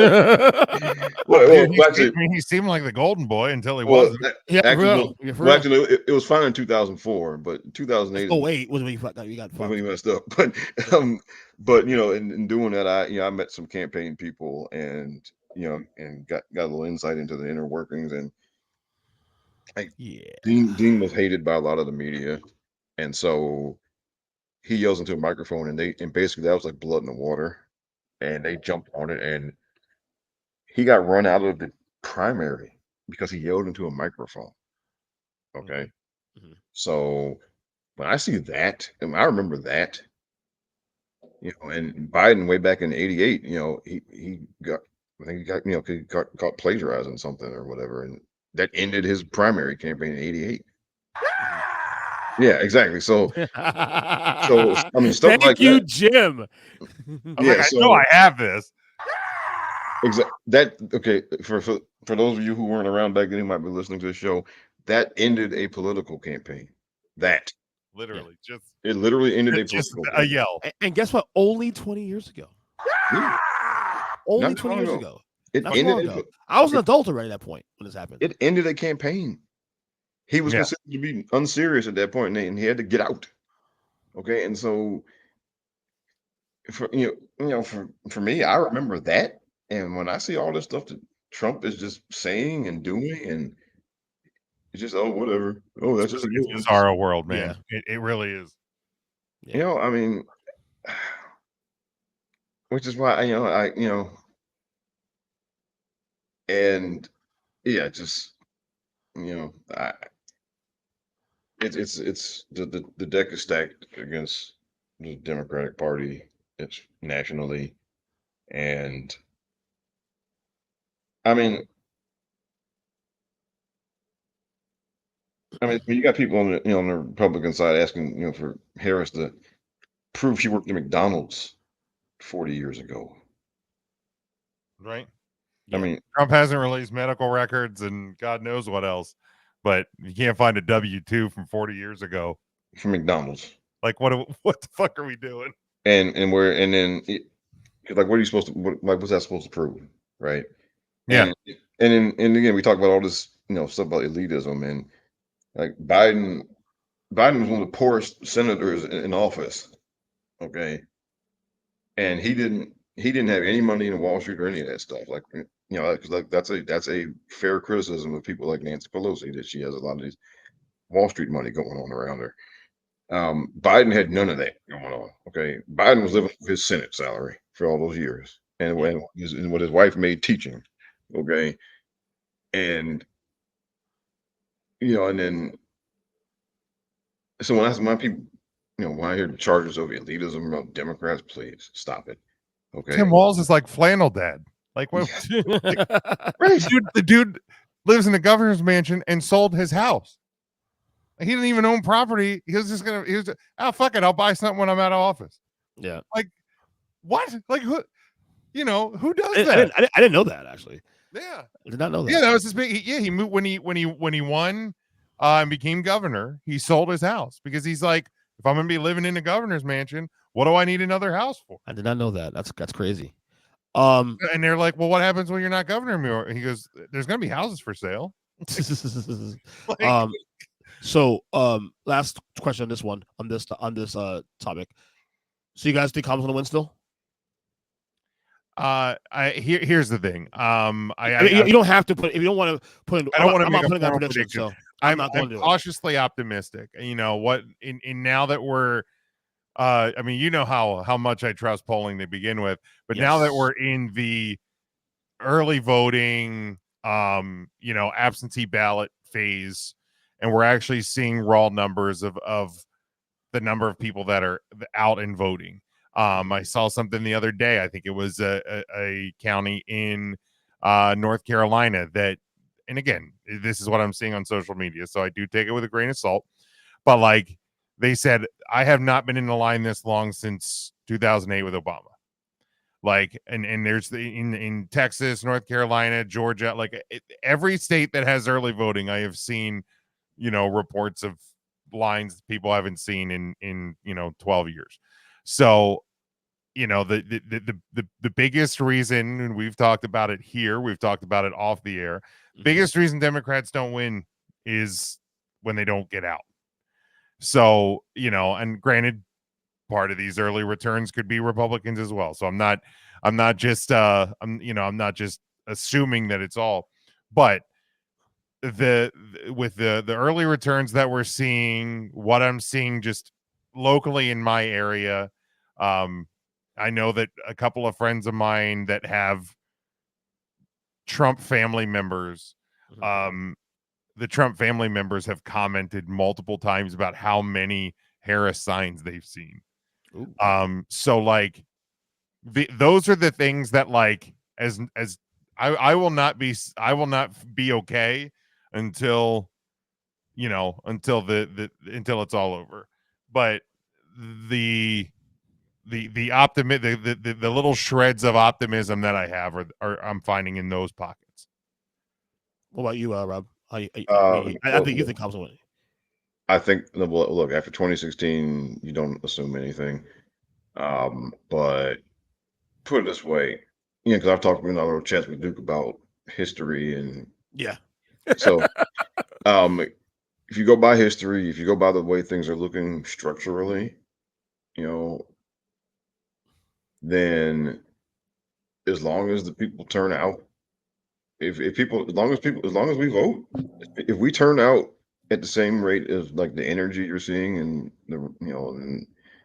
Speaker 3: Actually,
Speaker 2: he seemed like the golden boy until he
Speaker 3: well,
Speaker 2: wasn't.
Speaker 1: Yeah, for
Speaker 3: actually,
Speaker 1: real. Yeah, for real.
Speaker 3: actually, it was fine in 2004, but 2008 is
Speaker 1: Oh wait, was when you got
Speaker 3: when
Speaker 1: fucked.
Speaker 3: he messed up. But in doing that, I met some campaign people, and and got a little insight into the inner workings. And like
Speaker 1: Yeah.
Speaker 3: Dean was hated by a lot of the media, and so he yells into a microphone, and basically that was like blood in the water, and they jumped on it, and he got run out of the primary because he yelled into a microphone. Okay,
Speaker 1: Mhm.
Speaker 3: so when I see that, and I remember that, and Biden way back in '88, he got, I think he got, he got caught plagiarizing something or whatever, and that ended his primary campaign in '88. Yeah, exactly. So I mean, stuff like
Speaker 1: Thank you,
Speaker 3: that.
Speaker 1: Jim.
Speaker 2: I was like,
Speaker 3: Yeah,
Speaker 2: I know I
Speaker 3: so
Speaker 2: have this.
Speaker 3: that okay, for those of you who weren't around back then who might be listening to the show, that ended a political campaign. That
Speaker 2: Literally,
Speaker 3: it literally ended a
Speaker 2: just
Speaker 3: political
Speaker 2: a
Speaker 3: campaign.
Speaker 2: yell.
Speaker 1: And guess what? Only 20 years ago.
Speaker 3: Yeah,
Speaker 1: Only
Speaker 3: not that
Speaker 1: 20
Speaker 3: long
Speaker 1: years
Speaker 3: ago.
Speaker 1: ago.
Speaker 3: It
Speaker 1: Not so
Speaker 3: ended
Speaker 1: long ago. I was an adult already at that point when this happened.
Speaker 3: it ended a campaign. He was
Speaker 2: Yeah.
Speaker 3: considered to be unserious at that point, and he had to get out. Okay, and so for for me, I remember that, and when I see all this stuff that Trump is just saying and doing, and it's just whatever. Oh, that's just a
Speaker 2: It's
Speaker 3: new one.
Speaker 2: bizarro world,
Speaker 1: Yeah.
Speaker 2: man. It really is.
Speaker 1: Yeah.
Speaker 3: I mean, which is why and yeah, just I it's the deck is stacked against the Democratic Party. It's nationally, and I mean, you got people on the on the Republican side asking for Harris to prove she worked at McDonald's 40 years ago.
Speaker 2: Right.
Speaker 3: I
Speaker 1: Yeah.
Speaker 3: mean,
Speaker 2: Trump hasn't released medical records and God knows what else, but you can't find a W-2 from 40 years ago.
Speaker 3: from McDonald's,
Speaker 2: Like, what the fuck are we doing?
Speaker 3: and where and then like what are you supposed to what's that supposed to prove, right?
Speaker 2: Yeah.
Speaker 3: And again, we talk about all this stuff about elitism, and like Biden was one of the poorest senators in office. Okay, and he didn't have any money in Wall Street or any of that stuff. Like because like that's a fair criticism of people like Nancy Pelosi, that she has a lot of these Wall Street money going on around her. Biden had none of that going on. Okay, Biden was living off his Senate salary for all those years, and what his wife made teaching. Okay, and and then so when people when I hear the charges of elitism about Democrats, please stop it. Okay,
Speaker 2: Tim Walz is like flannel dad. Like, what?
Speaker 3: right?
Speaker 2: The dude lives in a governor's mansion and sold his house. He didn't even own property. He was fuck it, I'll buy something when I'm out of office.
Speaker 1: Yeah.
Speaker 2: Like, what? Like, who? Who does
Speaker 1: I
Speaker 2: that?
Speaker 1: didn't know that, actually.
Speaker 2: Yeah.
Speaker 1: I did not know that.
Speaker 2: Yeah, that was his big. He moved when he won and became governor. He sold his house because he's like, if I'm gonna be living in a governor's mansion, what do I need another house for?
Speaker 1: I did not know that. That's crazy.
Speaker 2: And they're like, well, what happens when you're not governor anymore? He goes, there's gonna be houses for sale. Like,
Speaker 1: So last question on this one, on this topic. So you guys think Kamala's gonna win still?
Speaker 2: here's the thing.
Speaker 1: I mean, you don't have to put, if you don't want to put in,
Speaker 2: I don't want to
Speaker 1: I'm
Speaker 2: make
Speaker 1: not
Speaker 2: a
Speaker 1: putting that
Speaker 2: formal
Speaker 1: prediction,
Speaker 2: prediction.
Speaker 1: so I'm not going to do it.
Speaker 2: cautiously optimistic. You know what? In now that we're I mean, you know how much I trust polling to begin with, but now that
Speaker 1: Yes.
Speaker 2: we're in the early voting, absentee ballot phase, and we're actually seeing raw numbers of the number of people that are out and voting. I saw something the other day. I think it was a county in North Carolina that, and again, this is what I'm seeing on social media, so I do take it with a grain of salt. But like they said, I have not been in the line this long since 2008 with Obama. Like, and there's in Texas, North Carolina, Georgia, like every state that has early voting, I have seen, reports of lines people haven't seen in 12 years. So, you know, the biggest reason, and we've talked about it here, we've talked about it off the air, biggest reason Democrats don't win is when they don't get out. So, you know, and granted, part of these early returns could be Republicans as well. So I'm not just I'm not just assuming that it's all, but with the early returns that we're seeing, what I'm seeing just locally in my area, I know that a couple of friends of mine that have Trump family members, the Trump family members have commented multiple times about how many Harris signs they've seen.
Speaker 1: Ooh.
Speaker 2: So like those are the things that like as I will not be okay until, you know, until until it's all over. But the the little shreds of optimism that I have are I'm finding in those pockets.
Speaker 1: What about you, Rob? I
Speaker 3: Well,
Speaker 1: think you think Cobb's winning.
Speaker 3: I think, well, look, after 2016, you don't assume anything. But put it this way, you know, because I've talked in our little chats with Duke about history, and
Speaker 1: Yeah.
Speaker 3: so if you go by history, if you go by the way things are looking structurally, you know, then as long as the people turn out, if people, as long as we vote, if we turn out at the same rate as like the energy you're seeing and the, you know,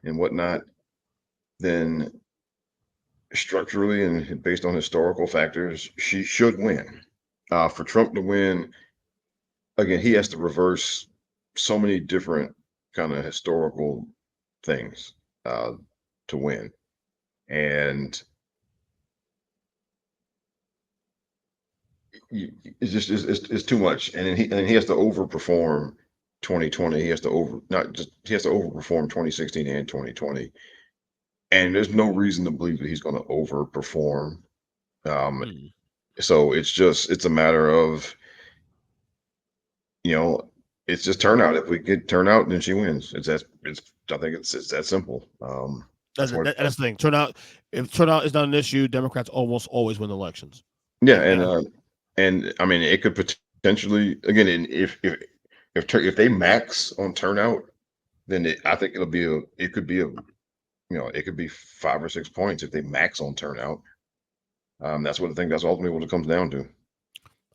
Speaker 3: and whatnot, then structurally and based on historical factors, she should win. For Trump to win, again, he has to reverse so many different kind of historical things uh, to win, and it's just it's too much. And then he has to overperform 2020. He has to he has to overperform 2016 and 2020. And there's no reason to believe that he's going to overperform. So it's a matter of, you know, it's just turnout. If we get turnout, then she wins. I think it's that simple.
Speaker 1: That's the thing. If turnout is not an issue, Democrats almost always win elections.
Speaker 3: Yeah, and I mean, it could potentially, again, and if they max on turnout, then I think it could be it could be 5 or 6 points if they max on turnout. That's ultimately what it comes down to.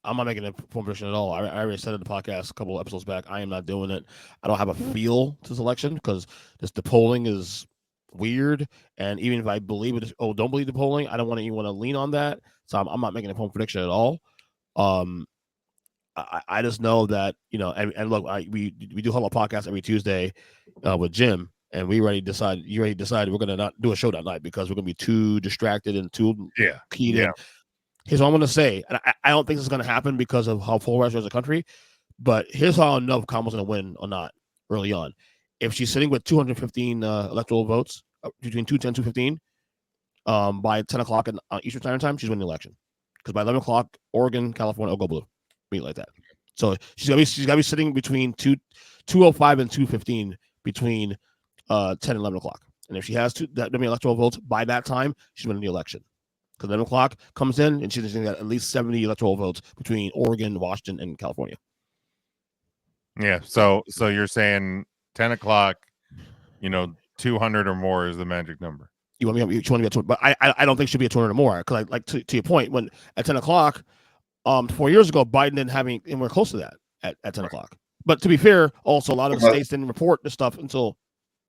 Speaker 1: I'm not making a informed prediction at all. I already said in the podcast a couple of episodes back, I am not doing it. I don't have a feel to this election because the polling is weird. And even if I believe it, don't believe the polling, I don't want to lean on that. So I'm not making a informed prediction at all. I just know that, you know, and look, we do hold a podcast every Tuesday with Jim, and you already decided we're going to not do a show that night because we're going to be too distracted and too keyed in. Here's what I'm going to say, and I don't think this is going to happen because of how polarized as a country, but here's how I'll know if Kamala's going to win or not early on. If she's sitting with 215 electoral votes, between 210 and 215, by 10 o'clock Eastern Standard Time, she's winning the election. Because by 11 o'clock, Oregon, California will go blue. Meet like that. So she's got to be sitting between 205 and 215 between 10 and 11 o'clock. And if she has that many electoral votes by that time, she's winning the election. Because 11 o'clock comes in, and she's going to get at least 70 electoral votes between Oregon, Washington, and California.
Speaker 2: Yeah. So you're saying 10 o'clock, you know, 200 or more is the magic number.
Speaker 1: You want me to be at 200, but I don't think it should be at 200 or more. Because like to your point, when at 10 o'clock, 4 years ago, Biden didn't have any, and we're close to that at 10 o'clock. But to be fair, also a lot of the states didn't report this stuff until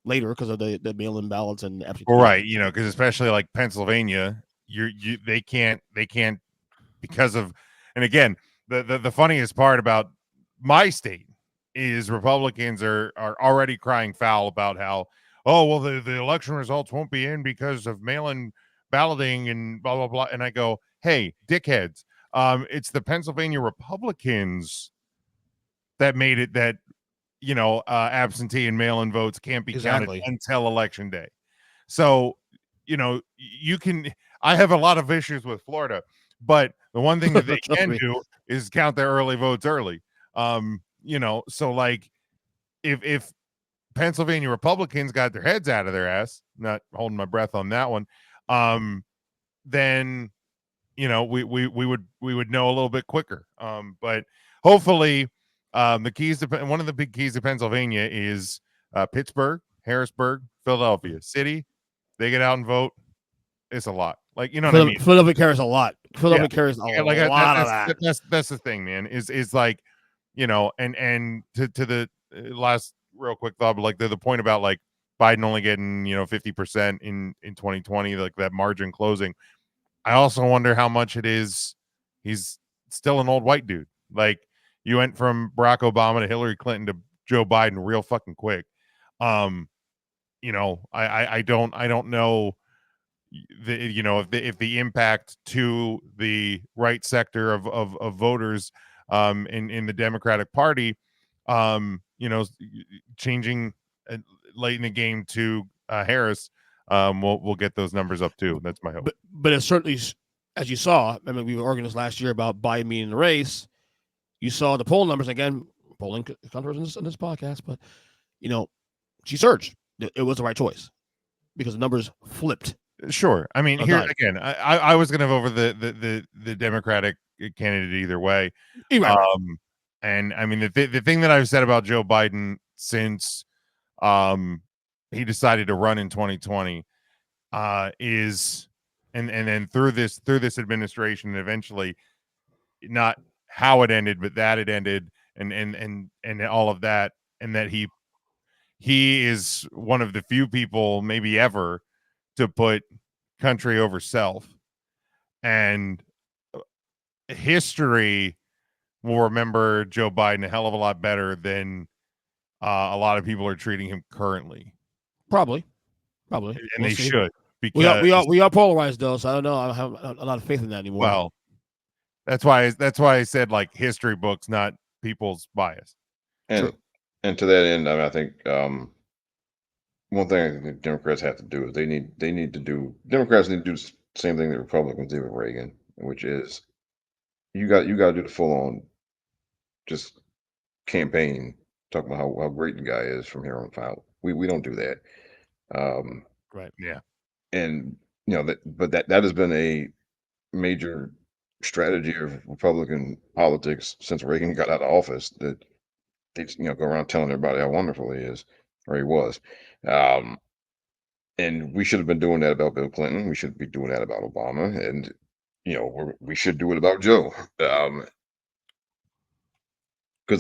Speaker 1: later because of the mail-in ballots and
Speaker 2: absentee. Right. You know, because especially like Pennsylvania, they can't because of, and again, the funniest part about my state is Republicans are already crying foul about how, oh, well, the election results won't be in because of mail-in balloting and blah, blah, blah. And I go, hey, dickheads, it's the Pennsylvania Republicans that made it that, you know, absentee and mail-in votes can't be counted until election day. So, you know, I have a lot of issues with Florida, but the one thing that they can do is count their early votes early. You know, so like if Pennsylvania Republicans got their heads out of their ass, not holding my breath on that one, then we would know a little bit quicker. But hopefully, the keys to one of the big keys to Pennsylvania is Pittsburgh, Harrisburg, Philadelphia city. They get out and vote. It's a lot. Like, you know what I mean?
Speaker 1: Philadelphia carries a lot. Philadelphia carries a lot of that.
Speaker 2: That's the thing, man. Is like, and to the last real quick thought, but like the point about like Biden only getting 50% in 2020, like that margin closing. I also wonder how much it is. He's still an old white dude. Like, you went from Barack Obama to Hillary Clinton to Joe Biden real fucking quick. I don't know if the impact to the right sector of voters in the Democratic Party changing late in the game to Harris, we'll get those numbers up too. That's my hope.
Speaker 1: But it's certainly, as you saw, I mean, we were organized last year about Biden being in the race. You saw the poll numbers again. Polling controversies in this podcast, but she surged. It was the right choice because the numbers flipped.
Speaker 2: Sure. I mean, here again, I was going to vote for the Democratic candidate either way.
Speaker 1: Right.
Speaker 2: And I mean, the thing that I've said about Joe Biden since he decided to run in 2020 is, and then through this administration, and eventually, not how it ended, but that it ended, and all of that, and that he is one of the few people, maybe ever, to put country over self. And history will remember Joe Biden a hell of a lot better than a lot of people are treating him currently.
Speaker 1: Probably, and
Speaker 2: they should, because
Speaker 1: we are polarized though. So I don't know. I have a lot of faith in that anymore.
Speaker 2: Well, that's why I said like history books, not people's bias.
Speaker 3: And to that end, I mean, I think one thing the Democrats have to do is Democrats need to do the same thing the Republicans did with Reagan, which is you got to do the full on just campaign talking about how great the guy is from here on out. We don't do that.
Speaker 1: Right.
Speaker 2: Yeah.
Speaker 3: And that has been a major strategy of Republican politics since Reagan got out of office, that they go around telling everybody how wonderful he is, or he was. And we should have been doing that about Bill Clinton. We should be doing that about Obama, and we should do it about Joe. Because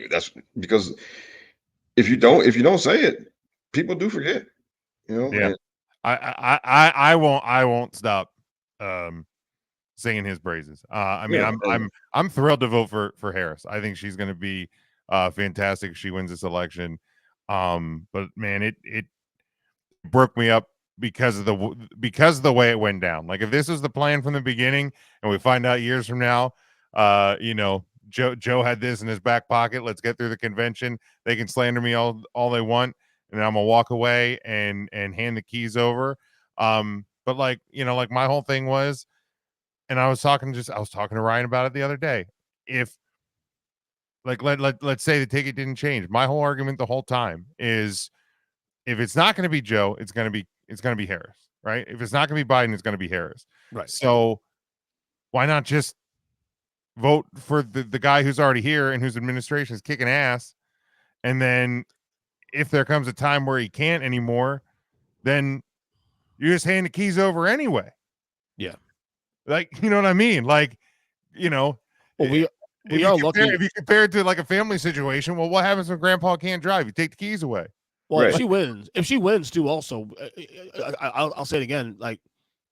Speaker 3: that's because if you don't say it, people do forget.
Speaker 2: Yeah. I won't stop singing his praises. I'm thrilled to vote for Harris. I think she's going to be fantastic if she wins this election. But man, it broke me up because of the way it went down. Like, if this was the plan from the beginning and we find out years from now, Joe had this in his back pocket, let's get through the convention, they can slander me all they want, and I'm gonna walk away and hand the keys over. But like my whole thing was, and I was talking to Ryan about it the other day. If like let's say the ticket didn't change, my whole argument the whole time is, if it's not going to be Joe, it's going to be Harris, right? If it's not going to be Biden, it's going to be Harris.
Speaker 1: Right.
Speaker 2: So why not just vote for the guy who's already here and whose administration is kicking ass? And then if there comes a time where he can't anymore, then you just hand the keys over anyway.
Speaker 1: Yeah.
Speaker 2: Like, you know what I mean? Like,
Speaker 1: well, we are lucky.
Speaker 2: If you compare it to like a family situation, well, what happens when grandpa can't drive? You take the keys away.
Speaker 1: Well, right. If she wins too, also, I'll say it again, like,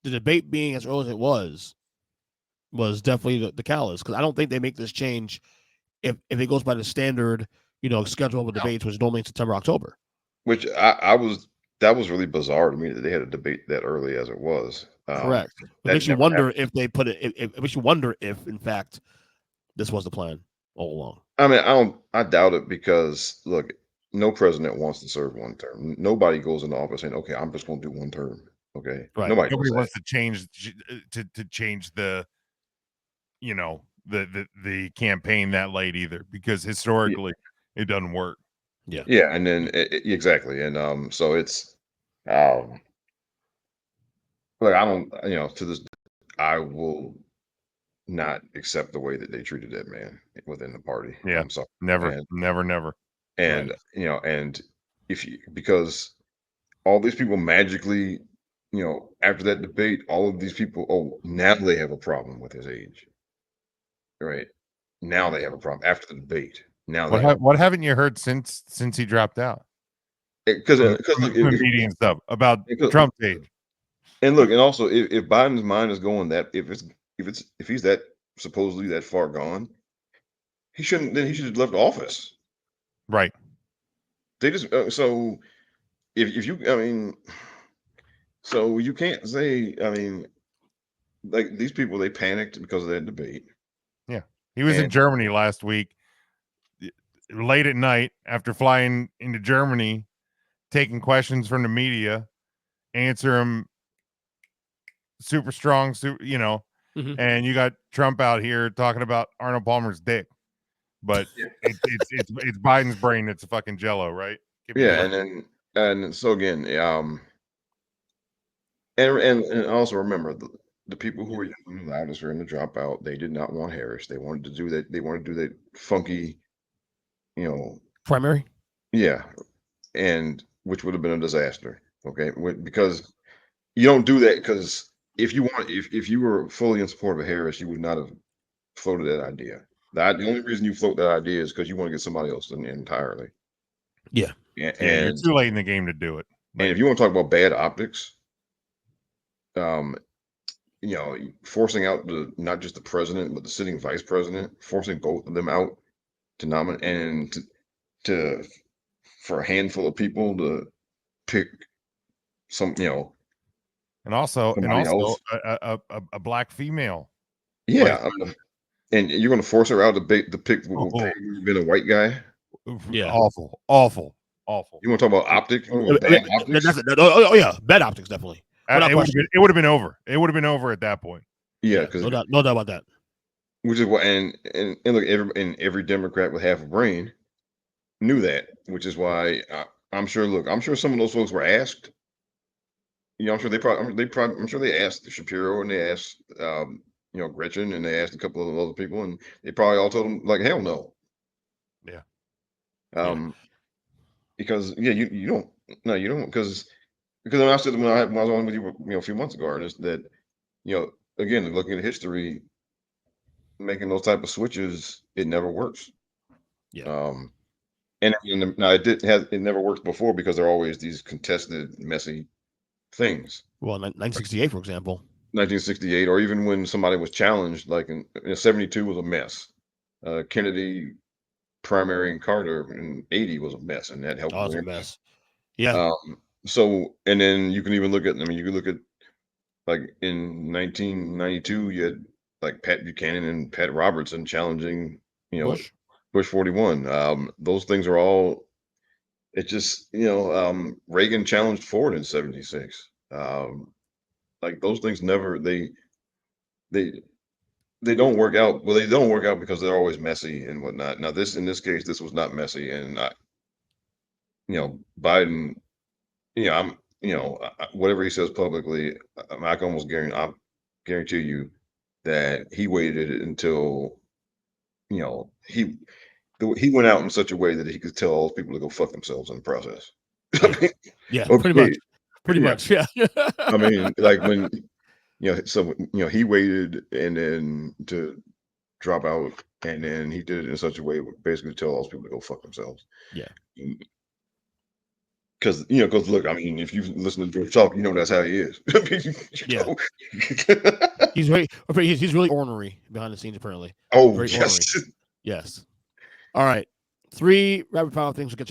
Speaker 1: the debate being as early as it was definitely the catalyst, because I don't think they make this change if it goes by the standard, schedule of debates, which is normally in September, October.
Speaker 3: Which that was really bizarre to me that they had a debate that early as it was.
Speaker 1: Correct. It makes you wonder if they put it. It makes you wonder if, in fact, this was the plan all along.
Speaker 3: I mean, I doubt it, because look, no president wants to serve one term. Nobody goes into office saying, "Okay, I'm just going to do one term." Okay,
Speaker 1: right.
Speaker 3: Nobody
Speaker 2: wants to change the the campaign that late either, because historically it doesn't work.
Speaker 3: Yeah, and then exactly, and so it's um, like I don't, to this, I will not accept the way that they treated that man within the party.
Speaker 2: Yeah,
Speaker 3: I'm sorry,
Speaker 2: never,
Speaker 3: and
Speaker 2: never.
Speaker 3: and and if you because all these people magically, after that debate, all of these people, oh, now they have a problem with his age, right? Now they have a problem after the debate. Now they have
Speaker 2: What haven't you heard since he dropped out
Speaker 3: because
Speaker 2: from
Speaker 3: look,
Speaker 2: the media and stuff about Trump's age?
Speaker 3: and look, and also if Biden's mind is going that if he's that supposedly that far gone, he shouldn't. Then he should have left office.
Speaker 2: Right.
Speaker 3: They just so if you, I mean, so you can't say, I mean, like these people, they panicked because of that debate.
Speaker 2: Yeah, he was in Germany last week, late at night after flying into Germany, taking questions from the media, answer them super strong, and you got Trump out here talking about Arnold Palmer's dick, but it's Biden's brain that's a fucking jello, right?
Speaker 3: Yeah, and so again, and also remember the people who were yelling the loudest for him to drop out. They did not want Harris. They wanted to do that. They wanted to do that funky,
Speaker 1: primary.
Speaker 3: Yeah, and which would have been a disaster. Okay, because you don't do that because if you were fully in support of Harris, you would not have floated that idea. The only reason you float that idea is because you want to get somebody else in entirely.
Speaker 1: Yeah.
Speaker 2: Yeah, you're too late in the game to do it.
Speaker 3: And if you want to talk about bad optics, forcing out not just the president but the sitting vice president, forcing both of them out to nominate and to for a handful of people to pick some,
Speaker 2: and also
Speaker 3: else.
Speaker 2: a black female.
Speaker 3: Yeah, and you're going to force her out to pick being a white guy.
Speaker 1: Yeah,
Speaker 2: awful.
Speaker 3: You want to talk about optics?
Speaker 1: Bad optics? Oh yeah, bad optics definitely.
Speaker 2: It would have been over. It would have been over at that point.
Speaker 3: Yeah, because
Speaker 1: no doubt about that.
Speaker 3: Which is what, and look, every Democrat with half a brain knew that, which is why I'm sure. Look, I'm sure some of those folks were asked. I'm sure I'm sure they asked Shapiro and they asked, Gretchen, and they asked a couple of other people, and they probably all told them like, hell no.
Speaker 2: Yeah.
Speaker 3: Because you don't, no, you don't, because when I said when I was on with you, a few months ago, Ernest, that again, looking at history, making those type of switches, it never works.
Speaker 1: Yeah.
Speaker 3: And now it never worked before because there are always these contested, messy things.
Speaker 1: Well, 1968, for example.
Speaker 3: 1968, or even when somebody was challenged, like in 72 was a mess. Kennedy primary and Carter in 80 was a mess, and that helped.
Speaker 1: Oh, it's a mess. Yeah.
Speaker 3: So, and then you can even look at, you can look at like in 1992, you had like Pat Buchanan and Pat Robertson challenging, Bush 41. Those things are all, it's just, Reagan challenged Ford in 76. Like those things they don't work out. Well, they don't work out because they're always messy and whatnot. Now, in this case, this was not messy, and Biden, whatever he says publicly, I can almost guarantee you that he waited until, he went out in such a way that he could tell all those people to go fuck themselves in the process.
Speaker 1: Yeah, pretty much. Yeah.
Speaker 3: I mean, like when, he waited and then to drop out, and then he did it in such a way basically to tell all those people to go fuck themselves.
Speaker 1: Yeah.
Speaker 3: Because look, I mean, if you listen to George talk, that's how he is.
Speaker 1: He's really ornery behind the scenes, apparently.
Speaker 3: Oh,
Speaker 1: very
Speaker 3: yes.
Speaker 1: ornery. Yes. All right. 3 rapid fire things. We'll get